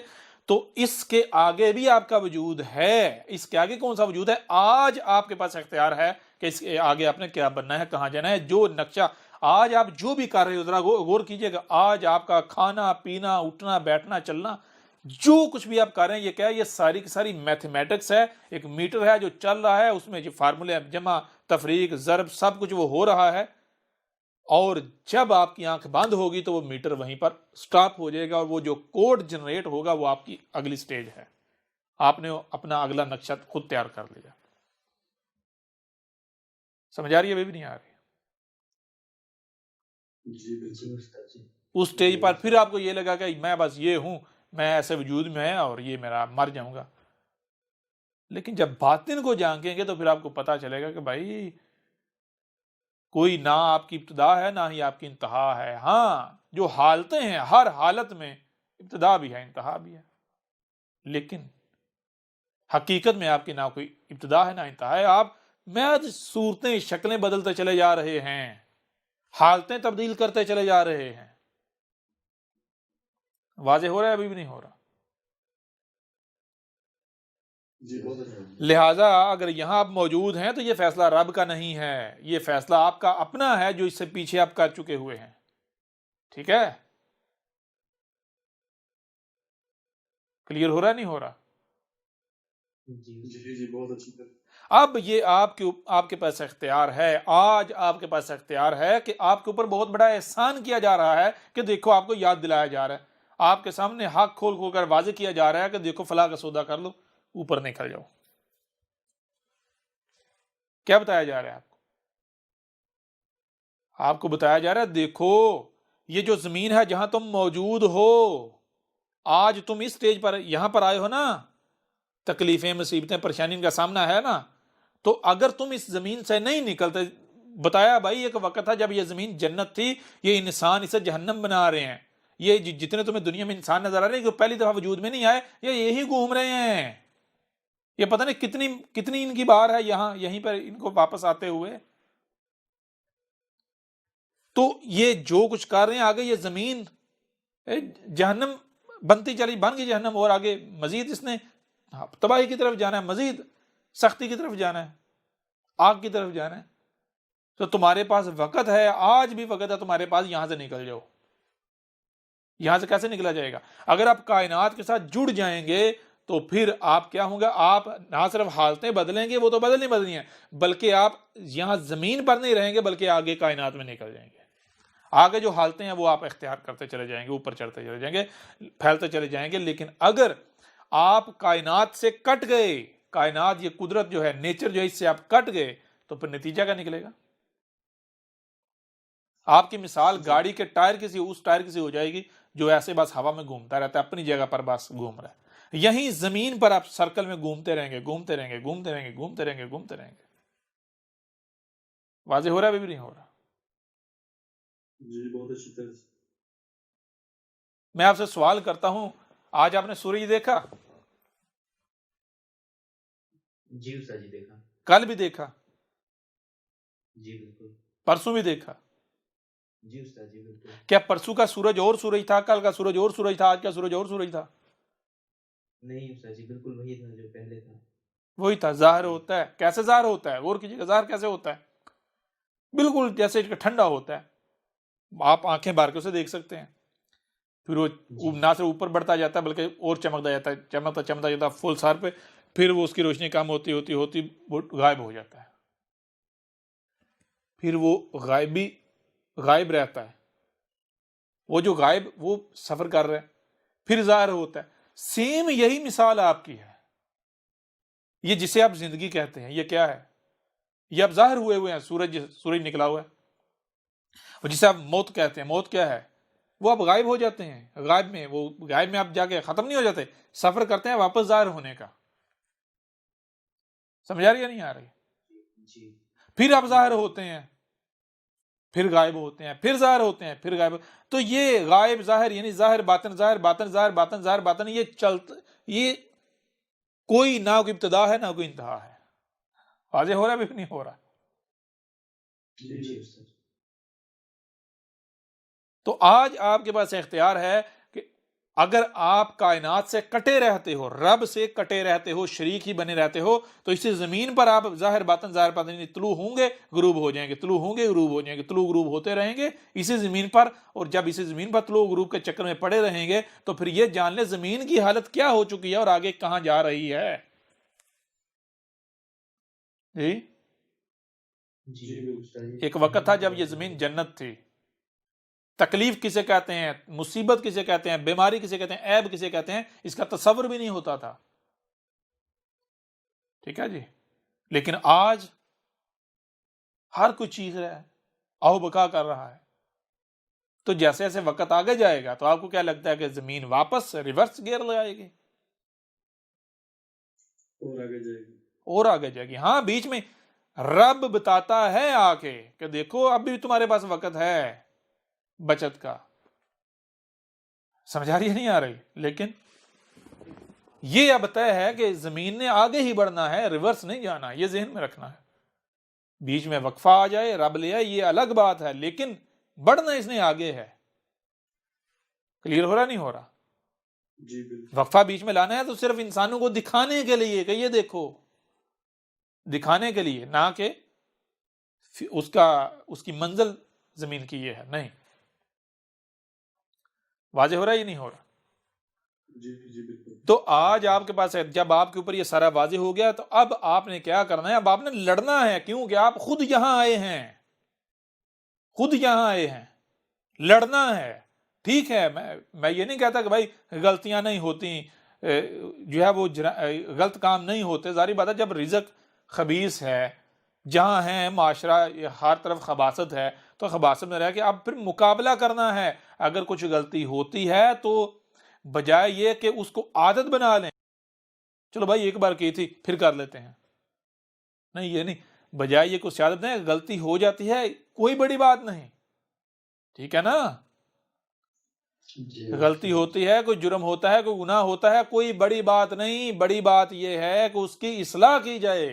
تو اس کے آگے بھی آپ کا وجود ہے. اس کے آگے کون سا وجود ہے؟ آج آپ کے پاس اختیار ہے کہ اس کے آگے آپ نے کیا بننا ہے، کہاں جانا ہے. جو نقشہ آج آپ جو بھی کر رہے ہو ذرا غور کیجئے گا. آج آپ کا کھانا پینا، اٹھنا بیٹھنا چلنا، جو کچھ بھی آپ کر رہے ہیں یہ کیا ہے؟ یہ ساری کی ساری میتھمیٹکس ہے. ایک میٹر ہے جو چل رہا ہے، اس میں جو فارمولے جمع تفریق ضرب سب کچھ وہ ہو رہا ہے. اور جب آپ کی آنکھ بند ہوگی تو وہ میٹر وہیں پر سٹاپ ہو جائے گا اور وہ جو کوڈ جنریٹ ہوگا وہ آپ کی اگلی سٹیج ہے. آپ نے اپنا اگلا نقشہ خود تیار کر لیا. سمجھ آ رہی ہے؟ بھی نہیں آ رہی؟ جی بالکل. استاد جی. اس سٹیج پر پھر آپ کو یہ لگا کہ میں بس یہ ہوں، میں ایسے وجود میں ہے اور یہ میرا مر جاؤں گا. لیکن جب باطن کو جانکیں گے تو پھر آپ کو پتا چلے گا کہ بھائی کوئی نہ آپ کی ابتدا ہے نہ ہی آپ کی انتہا ہے. ہاں جو حالتیں ہیں ہر حالت میں ابتدا بھی ہے انتہا بھی ہے، لیکن حقیقت میں آپ کی نہ کوئی ابتدا ہے نہ انتہا ہے. آپ محض صورتیں شکلیں بدلتے چلے جا رہے ہیں، حالتیں تبدیل کرتے چلے جا رہے ہیں. واضح ہو رہا ہے؟ ابھی بھی نہیں ہو رہا؟ جی بہت اچھا. لہٰذا اگر یہاں آپ موجود ہیں تو یہ فیصلہ رب کا نہیں ہے، یہ فیصلہ آپ کا اپنا ہے جو اس سے پیچھے آپ کر چکے ہوئے ہیں. ٹھیک ہے؟ کلیئر ہو رہا نہیں ہو رہا؟ جی جی جی بہت اچھی طرح. اب یہ آپ کے پاس اختیار ہے. آج آپ کے پاس اختیار ہے کہ آپ کے اوپر بہت بڑا احسان کیا جا رہا ہے کہ دیکھو آپ کو یاد دلایا جا رہا ہے، آپ کے سامنے حق کھول کھول کر واضح کیا جا رہا ہے کہ دیکھو فلاں کا سودا کر لو، اوپر نکل جاؤ. کیا بتایا جا رہا ہے آپ کو؟ آپ کو بتایا جا رہا ہے دیکھو یہ جو زمین ہے جہاں تم موجود ہو، آج تم اس سٹیج پر یہاں پر آئے ہو نا، تکلیفیں مصیبتیں پریشانی کا سامنا ہے نا، تو اگر تم اس زمین سے نہیں نکلتے، بتایا بھائی ایک وقت تھا جب یہ زمین جنت تھی، یہ انسان اسے جہنم بنا رہے ہیں. یہ جتنے تمہیں دنیا میں انسان نظر آ رہے ہیں جو پہلی دفعہ وجود میں نہیں آئے، یہ یہی گھوم رہے ہیں. یہ پتہ نہیں کتنی ان کی بار ہے یہاں یہیں پر ان کو واپس آتے ہوئے. تو یہ جو کچھ کر رہے ہیں آگے یہ زمین جہنم بنتی چلی، بن گئی جہنم، اور آگے مزید اس نے تباہی کی طرف جانا ہے، مزید سختی کی طرف جانا ہے، آگ کی طرف جانا ہے. تو تمہارے پاس وقت ہے، آج بھی وقت ہے تمہارے پاس، یہاں سے نکل جاؤ. یہاں سے کیسے نکلا جائے گا؟ اگر آپ کائنات کے ساتھ جڑ جائیں گے تو پھر آپ کیا ہوں گا؟ آپ نہ صرف حالتیں بدلیں گے، وہ تو بدلنی ہیں، بلکہ آپ یہاں زمین پر نہیں رہیں گے بلکہ آگے کائنات میں نکل جائیں گے. آگے جو حالتیں ہیں وہ آپ اختیار کرتے چلے جائیں گے، اوپر چڑھتے چلے جائیں گے، پھیلتے چلے جائیں گے. لیکن اگر آپ کائنات سے کٹ گئے، کائنات یہ قدرت جو ہے، نیچر جو ہے، اس سے آپ کٹ گئے تو پھر نتیجہ کیا نکلے گا؟ آپ کی مثال گاڑی کے ٹائر اس ٹائر کی سی ہو جائے گی جو ایسے بس ہوا میں گھومتا رہتا ہے، اپنی جگہ پر بس گھوم رہا ہے. یہیں زمین پر آپ سرکل میں گھومتے رہیں گے، گھومتے رہیں گے، گھومتے رہیں گے، گھومتے رہیں گے، گھومتے رہیں گے. واضح ہو رہا ہے؟ بھی نہیں ہو رہا؟ جی بہت اچھی طرح سے. میں آپ سے سوال کرتا ہوں، آج آپ نے سورج دیکھا؟ جی استاد جی دیکھا. کل بھی دیکھا؟ جی بالکل. پرسوں بھی دیکھا؟ جی استاد جی بالکل. کیا پرسوں کا سورج اور سورج تھا، کل کا سورج اور سورج تھا، آج کا سورج اور سورج تھا؟ نہیں استاد جی بالکل وہی تھا جو پہلے تھا. وہی تھا. ظاہر ہوتا ہے، کیسے ظاہر ہوتا ہے؟ غور کیجیے گا ظاہر کیسے ہوتا ہے. بالکل جیسے ٹھنڈا ہوتا ہے، آپ آنکھیں بھر کے اسے دیکھ سکتے ہیں، پھر وہ نہ صرف اوپر بڑھتا جاتا ہے بلکہ اور چمکتا جاتا ہے، چمکتا جاتا ہے فل سر پہ، پھر وہ اس کی روشنی کم ہوتی وہ غائب ہو جاتا ہے. پھر وہ غائب رہتا ہے، وہ جو غائب وہ سفر کر رہا ہے، پھر ظاہر ہوتا ہے. سیم یہی مثال آپ کی ہے. یہ جسے آپ زندگی کہتے ہیں یہ کیا ہے؟ یہ اب ظاہر ہوئے ہیں، سورج نکلا ہوا ہے. اور جسے آپ موت کہتے ہیں، موت کیا ہے؟ وہ اب غائب ہو جاتے ہیں. غائب میں آپ جا کے ختم نہیں ہو جاتے، سفر کرتے ہیں واپس ظاہر ہونے کا. سمجھ آ رہی ہے نہیں آ رہی؟ جی پھر آپ ظاہر ہوتے ہیں، پھر غائب ہوتے ہیں، پھر ظاہر ہوتے ہیں، پھر غائب. تو یہ غائب ظاہر یعنی ظاہر باطن، ظاہر باطن، ظاہر باطن، ظاہر باطن، یہ کوئی نہ کوئی ابتدا ہے نہ کوئی انتہا ہے. واضح ہو رہا ہے بھی نہیں ہو رہا؟ جی جی استاد. تو آج آپ کے پاس اختیار ہے کہ اگر آپ کائنات سے کٹے رہتے ہو، رب سے کٹے رہتے ہو، شریک ہی بنے رہتے ہو، تو اسی زمین پر آپ ظاہر باطن طلوع ہوں گے، غروب ہو جائیں گے، طلوع ہوں گے، غروب ہو جائیں گے، طلوع غروب ہوتے رہیں گے اسی زمین پر. اور جب اسی زمین پر طلوع غروب کے چکر میں پڑے رہیں گے تو پھر یہ جان لیں زمین کی حالت کیا ہو چکی ہے اور آگے کہاں جا رہی ہے. جی جی استاد. ایک وقت تھا جب یہ زمین جنت تھی. تکلیف کسے کہتے ہیں، مصیبت کسے کہتے ہیں، بیماری کسے کہتے ہیں، عیب کسے کہتے ہیں، اس کا تصور بھی نہیں ہوتا تھا. ٹھیک ہے جی. لیکن آج ہر کوئی چیز رہا ہے، آہو بکا کر رہا ہے. تو جیسے جیسے وقت آگے جائے گا تو آپ کو کیا لگتا ہے کہ زمین واپس ریورس گیئر لے آئے گی اور آگے جائے گی. اور آگے جائے گی. ہاں بیچ میں رب بتاتا ہے آ کے کہ دیکھو اب بھی تمہارے پاس وقت ہے بچت کا. سمجھا رہی ہے نہیں آ رہی؟ لیکن یہ اب طے ہے کہ زمین نے آگے ہی بڑھنا ہے، ریورس نہیں جانا. یہ ذہن میں رکھنا ہے. بیچ میں وقفہ آ جائے، رب لے آئے، یہ الگ بات ہے، لیکن بڑھنا اس نے آگے ہے. کلیئر ہو رہا نہیں ہو رہا؟ جی بالکل. وقفہ بیچ میں لانا ہے تو صرف انسانوں کو دکھانے کے لیے کہ یہ دیکھو، دکھانے کے لیے، نہ کہ اس کی منزل زمین کی یہ ہے. نہیں. واضح ہو رہا ہے یہ نہیں ہو رہا؟ جی جی بالکل. تو آج آپ کے پاس ہے، جب آپ کے اوپر یہ سارا واضح ہو گیا تو اب آپ نے کیا کرنا ہے؟ اب آپ نے لڑنا ہے. کیوں کہ آپ خود یہاں آئے ہیں، خود یہاں آئے ہیں، لڑنا ہے. ٹھیک ہے، میں یہ نہیں کہتا کہ بھائی غلطیاں نہیں ہوتی، جو ہے وہ غلط کام نہیں ہوتے. ظاہری بات ہے جب رزق خبیث ہے، جہاں ہے معاشرہ ہر طرف خباثت ہے، تو خباثت میں رہ کے اب پھر مقابلہ کرنا ہے. اگر کچھ غلطی ہوتی ہے تو بجائے یہ کہ اس کو عادت بنا لیں، چلو بھائی ایک بار کی تھی پھر کر لیتے ہیں، نہیں یہ نہیں. بجائے یہ کچھ عادت نہیں، غلطی ہو جاتی ہے کوئی بڑی بات نہیں. ٹھیک ہے نا؟ جی غلطی ہوتی ہے، کوئی جرم ہوتا ہے، کوئی گناہ ہوتا ہے، کوئی بڑی بات نہیں. بڑی بات یہ ہے کہ اس کی اصلاح کی جائے.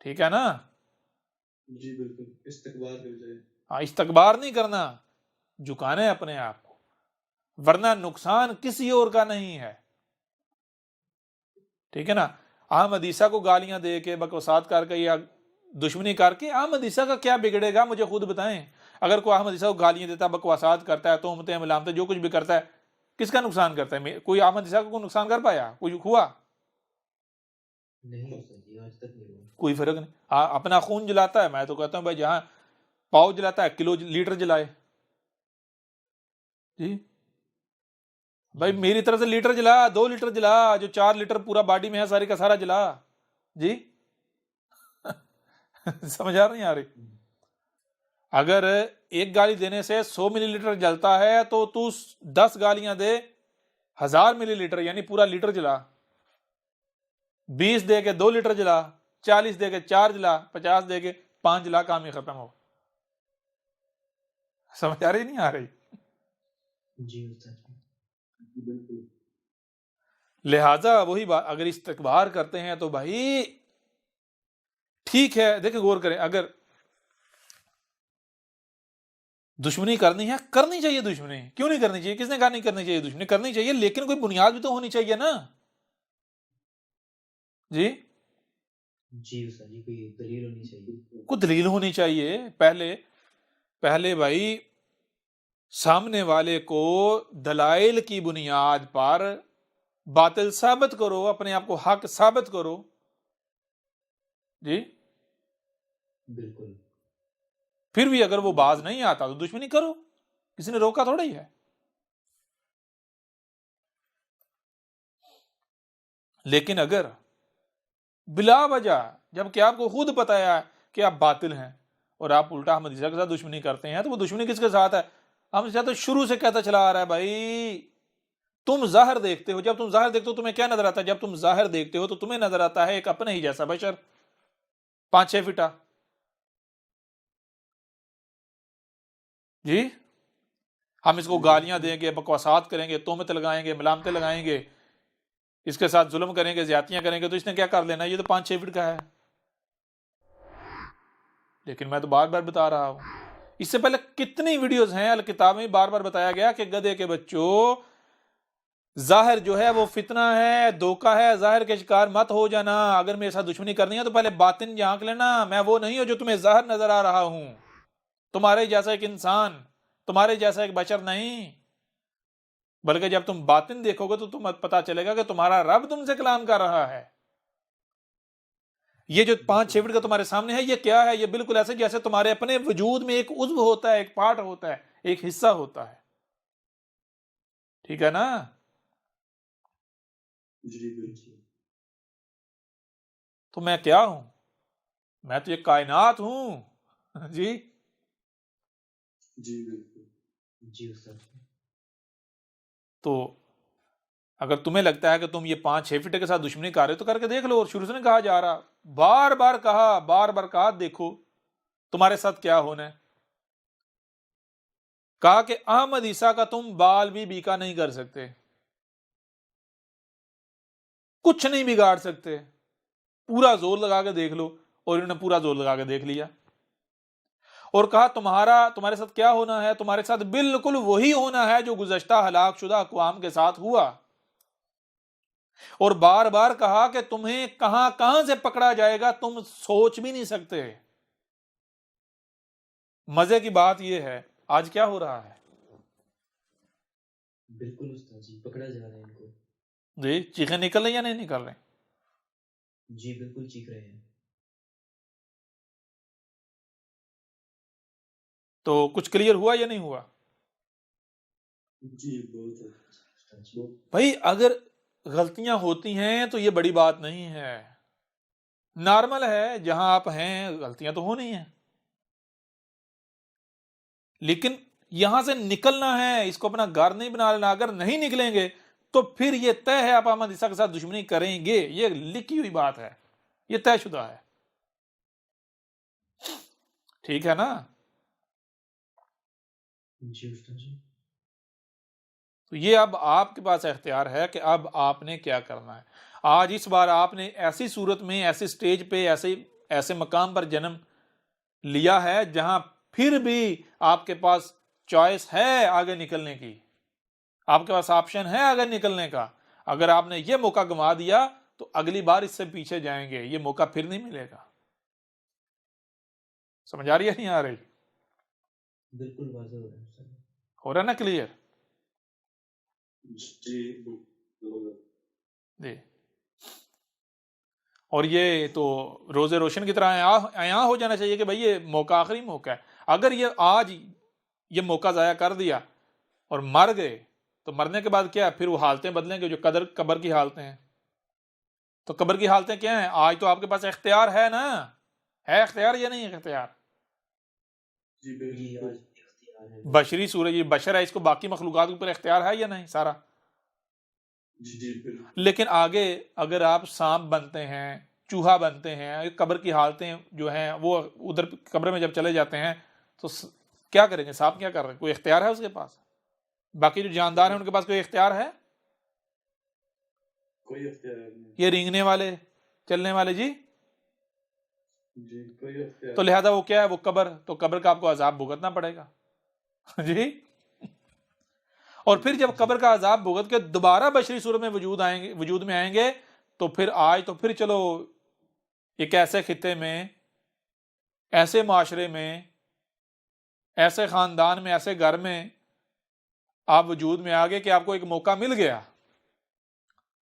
ٹھیک ہے نا؟ جی بالکل. استقبال ہو جائے. ہاں، استکبار نہیں کرنا، جھکانا ہے اپنے آپ کو، ورنہ نقصان کسی اور کا نہیں ہے. ٹھیک ہے نا؟ احمد عیسیٰ کو گالیاں دے کے، بکواسات کر کے یا دشمنی کر کے احمد عیسیٰ کا کیا بگڑے گا؟ مجھے خود بتائیں. اگر کوئی احمد عیسیٰ کو گالیاں دیتا ہے، بکواسات کرتا ہے، تہمتیں ملامتیں جو کچھ بھی کرتا ہے، کس کا نقصان کرتا ہے؟ کوئی احمد عیسیٰ کو نقصان کر پایا؟ کوئی ہوا؟ نہیں استاد جی، آج تک نہیں ہوا. کوئی فرق نہیں. ہاں، اپنا خون جلاتا ہے. میں تو کہتا ہوں بھائی جہاں پاؤ جلاتا ہے کلو لیٹر جلائے. جی بھائی میری طرف سے لیٹر جلا، 2 لیٹر جلا، جو 4 لیٹر پورا باڈی میں ہے ساری کا سارا جلا. جی سمجھ آ رہی آ رہی؟ اگر ایک گالی دینے سے 100 ملی لیٹر جلتا ہے تو تو 10 گالیاں دے 1000 ملی لیٹر، یعنی پورا لیٹر جلا. 20 دے کے 2 لیٹر جلا، 40 دے کے 4 جلا، 50 دے کے 5 جلا، کام ہی ختم ہو. سمجھ آ رہی نہیں آ رہی؟ جی استاد. بالکل. لہذا وہی بات، اگر استکبار کرتے ہیں تو بھائی ٹھیک ہے. دیکھیں غور کریں، اگر دشمنی کرنی ہے، کرنی چاہیے. دشمنی کیوں نہیں کرنی چاہیے؟ کس نے کہا نہیں کرنی چاہیے؟ دشمنی کرنی چاہیے، لیکن کوئی بنیاد بھی تو ہونی چاہیے نا. جی جی استاد جی، کوئی دلیل ہونی چاہیے. کوئی دلیل ہونی چاہیے. پہلے بھائی سامنے والے کو دلائل کی بنیاد پر باطل ثابت کرو، اپنے آپ کو حق ثابت کرو. جی بالکل پھر بھی اگر وہ باز نہیں آتا تو دشمنی کرو، کسی نے روکا تھوڑا ہی ہے. لیکن اگر بلا وجہ جب کہ آپ کو خود پتا ہے کہ آپ باطل ہیں اور آپ الٹا احمد عیسیٰ کے ساتھ دشمنی کرتے ہیں، تو وہ دشمنی کس کے ساتھ ہے؟ احمد عیسیٰ تو شروع سے کہتا چلا آ رہا ہے بھائی تم ظاہر دیکھتے ہو، جب تم ظاہر دیکھتے ہو تمہیں کیا نظر آتا ہے؟ جب تم ظاہر دیکھتے ہو تو تمہیں نظر آتا ہے ایک اپنے ہی جیسا بشر 5-6 فٹا. جی ہم اس کو گالیاں دیں گے، بکواسات کریں گے، تہمت لگائیں گے، ملامتیں لگائیں گے، اس کے ساتھ ظلم کریں گے، زیادتیاں کریں گے، تو اس نے کیا کر لینا؟ یہ تو 5-6 فٹ کا ہے. لیکن میں تو بار بار بتا رہا ہوں، اس سے پہلے کتنی ویڈیوز ہیں الکتاب میں بار بار بتایا گیا کہ گدھے کے بچوں ظاہر جو ہے وہ فتنہ ہے، دھوکہ ہے، ظاہر کے شکار مت ہو جانا. اگر میرے ساتھ دشمنی کرنی ہے تو پہلے باطن جھانک لینا. میں وہ نہیں ہوں جو تمہیں ظاہر نظر آ رہا ہوں، تمہارے جیسا ایک انسان، تمہارے جیسا ایک بشر نہیں، بلکہ جب تم باطن دیکھو گے تو تمہیں پتا چلے گا کہ تمہارا رب تم سے کلام کر رہا ہے. یہ جو 5-6 فٹ کا تمہارے سامنے ہے یہ کیا ہے؟ یہ بالکل ایسے جیسے تمہارے اپنے وجود میں ایک عضو ہوتا ہے، ایک پارٹ ہوتا ہے، ایک حصہ ہوتا ہے. ٹھیک ہے نا؟ جی بالکل. تو میں کیا ہوں؟ میں تو یہ کائنات ہوں. جی جی بالکل. جی استاد. تو اگر تمہیں لگتا ہے کہ تم یہ 5-6 فٹ کے ساتھ دشمنی کر رہے ہو تو کر کے دیکھ لو. اور شروع سے نہیں کہا جا رہا، بار بار کہا دیکھو تمہارے ساتھ کیا ہونا ہے. کہا کہ احمد عیسیٰ کا تم بال بھی بیکا نہیں کر سکتے، کچھ نہیں بگاڑ سکتے. پورا زور لگا کے دیکھ لو. اور انہوں نے پورا زور لگا کے دیکھ لیا. اور کہا تمہارے ساتھ کیا ہونا ہے؟ تمہارے ساتھ بالکل وہی ہونا ہے جو گزشتہ ہلاک شدہ اقوام کے ساتھ ہوا. اور بار بار کہا کہ تمہیں کہاں سے پکڑا جائے گا تم سوچ بھی نہیں سکتے. مزے کی بات یہ ہے آج کیا ہو رہا ہے؟ بالکل استاد جی پکڑا جا رہا ہے ان کو. جی چیخیں نکل رہی یا نہیں نکل رہی؟ جی بالکل چیخ رہے ہیں. تو کچھ کلیئر ہوا یا نہیں ہوا؟ جی بہت. بھائی اگر غلطیاں ہوتی ہیں تو یہ بڑی بات نہیں ہے، نارمل ہے. جہاں آپ ہیں غلطیاں تو ہونی ہیں، لیکن یہاں سے نکلنا ہے، اس کو اپنا گھر نہیں بنا لینا. اگر نہیں نکلیں گے تو پھر یہ طے ہے آپ احمد عیسیٰ کے ساتھ دشمنی کریں گے. یہ لکھی ہوئی بات ہے، یہ طے شدہ ہے. ٹھیک ہے نا؟ جی استاد جی. تو یہ اب آپ کے پاس اختیار ہے کہ اب آپ نے کیا کرنا ہے. آج اس بار آپ نے ایسی صورت میں، ایسی سٹیج پہ، ایسے مقام پر جنم لیا ہے جہاں پھر بھی آپ کے پاس چوائس ہے آگے نکلنے کی، آپ کے پاس آپشن ہے آگے نکلنے کا. اگر آپ نے یہ موقع گنوا دیا تو اگلی بار اس سے پیچھے جائیں گے، یہ موقع پھر نہیں ملے گا. سمجھ آ رہی ہے نہیں آ رہی؟ بالکل واضح ہو رہا ہے استاد. ہو رہا ہے نا کلیئر؟ جی جی. اور یہ تو روزے روشن کی طرح عیاں ہو جانا چاہیے کہ بھائی یہ موقع آخری موقع ہے. اگر یہ آج یہ موقع ضائع کر دیا اور مر گئے تو مرنے کے بعد کیا ہے؟ پھر وہ حالتیں بدلیں گے جو قبر کی حالتیں ہیں. تو قبر کی حالتیں کیا ہیں؟ آج تو آپ کے پاس اختیار ہے نا، ہے اختیار یا نہیں ہے اختیار؟ جی جی بالکل. آج اختیار ہے. بشری صورت یہ بشر ہے، اس کو باقی مخلوقات کے اوپر اختیار ہے یا نہیں سارا؟ جی بالکل. لیکن آگے اگر آپ سانپ بنتے ہیں، چوہا بنتے ہیں، قبر کی حالتیں جو ہیں وہ ادھر قبر میں جب چلے جاتے ہیں تو کیا کریں گے؟ سانپ کیا کر رہے ہیں؟ کوئی اختیار ہے اس کے پاس؟ باقی جو جاندار ہیں ان کے پاس کوئی اختیار ہے؟ کوئی اختیار نہیں. یہ رینگنے والے، چلنے والے، جی جی کوئی اختیار. تو لہذا وہ کیا ہے؟ وہ قبر، تو قبر کا آپ کو عذاب بھگتنا پڑے گا. جی. اور پھر جب قبر کا عذاب بھگت کے دوبارہ بشری صورت میں وجود میں آئیں گے تو پھر چلو ایک ایسے خطے میں، ایسے معاشرے میں، ایسے خاندان میں، ایسے گھر میں آپ وجود میں آ گئے کہ آپ کو ایک موقع مل گیا.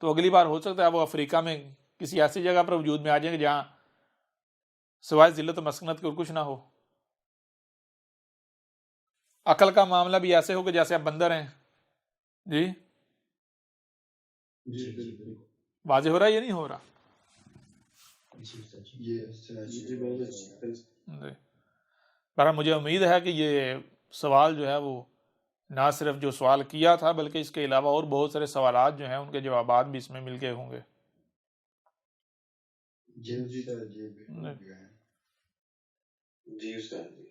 تو اگلی بار ہو سکتا ہے وہ افریقہ میں کسی ایسی جگہ پر وجود میں آ جائیں گے جہاں سوائے ذلت و مسکنت کے اور کچھ نہ ہو. عقل کا معاملہ بھی ایسے ہو کہ جیسے آپ بندر ہیں. جی جی بالکل. واضح ہو رہا ہے یا نہیں ہو رہا؟ جی استاد جی. جی اس سے جی بہت اچھی. جی. بہرحال مجھے امید ہے کہ یہ سوال جو ہے وہ نہ صرف جو سوال کیا تھا بلکہ اس کے علاوہ اور بہت سارے سوالات جو ہیں ان کے جوابات بھی اس میں مل گئے ہوں گے. جی استاد جی بالکل. جی استاد جی.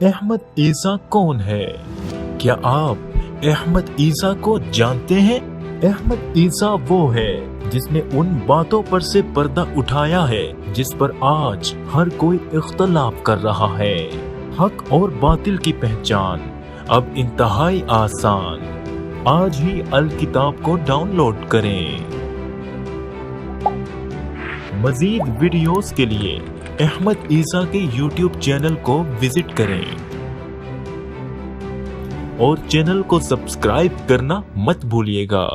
احمد عیسیٰ کون ہے؟ کیا آپ احمد عیسیٰ کو جانتے ہیں؟ احمد عیسیٰ وہ ہے جس نے ان باتوں پر سے پردہ اٹھایا ہے جس پر آج ہر کوئی اختلاف کر رہا ہے. حق اور باطل کی پہچان اب انتہائی آسان. آج ہی الکتاب کو ڈاؤن لوڈ کریں. مزید ویڈیوز کے لیے احمد عیسیٰ کے یوٹیوب چینل کو وزٹ کریں اور چینل کو سبسکرائب کرنا مت بھولیے گا.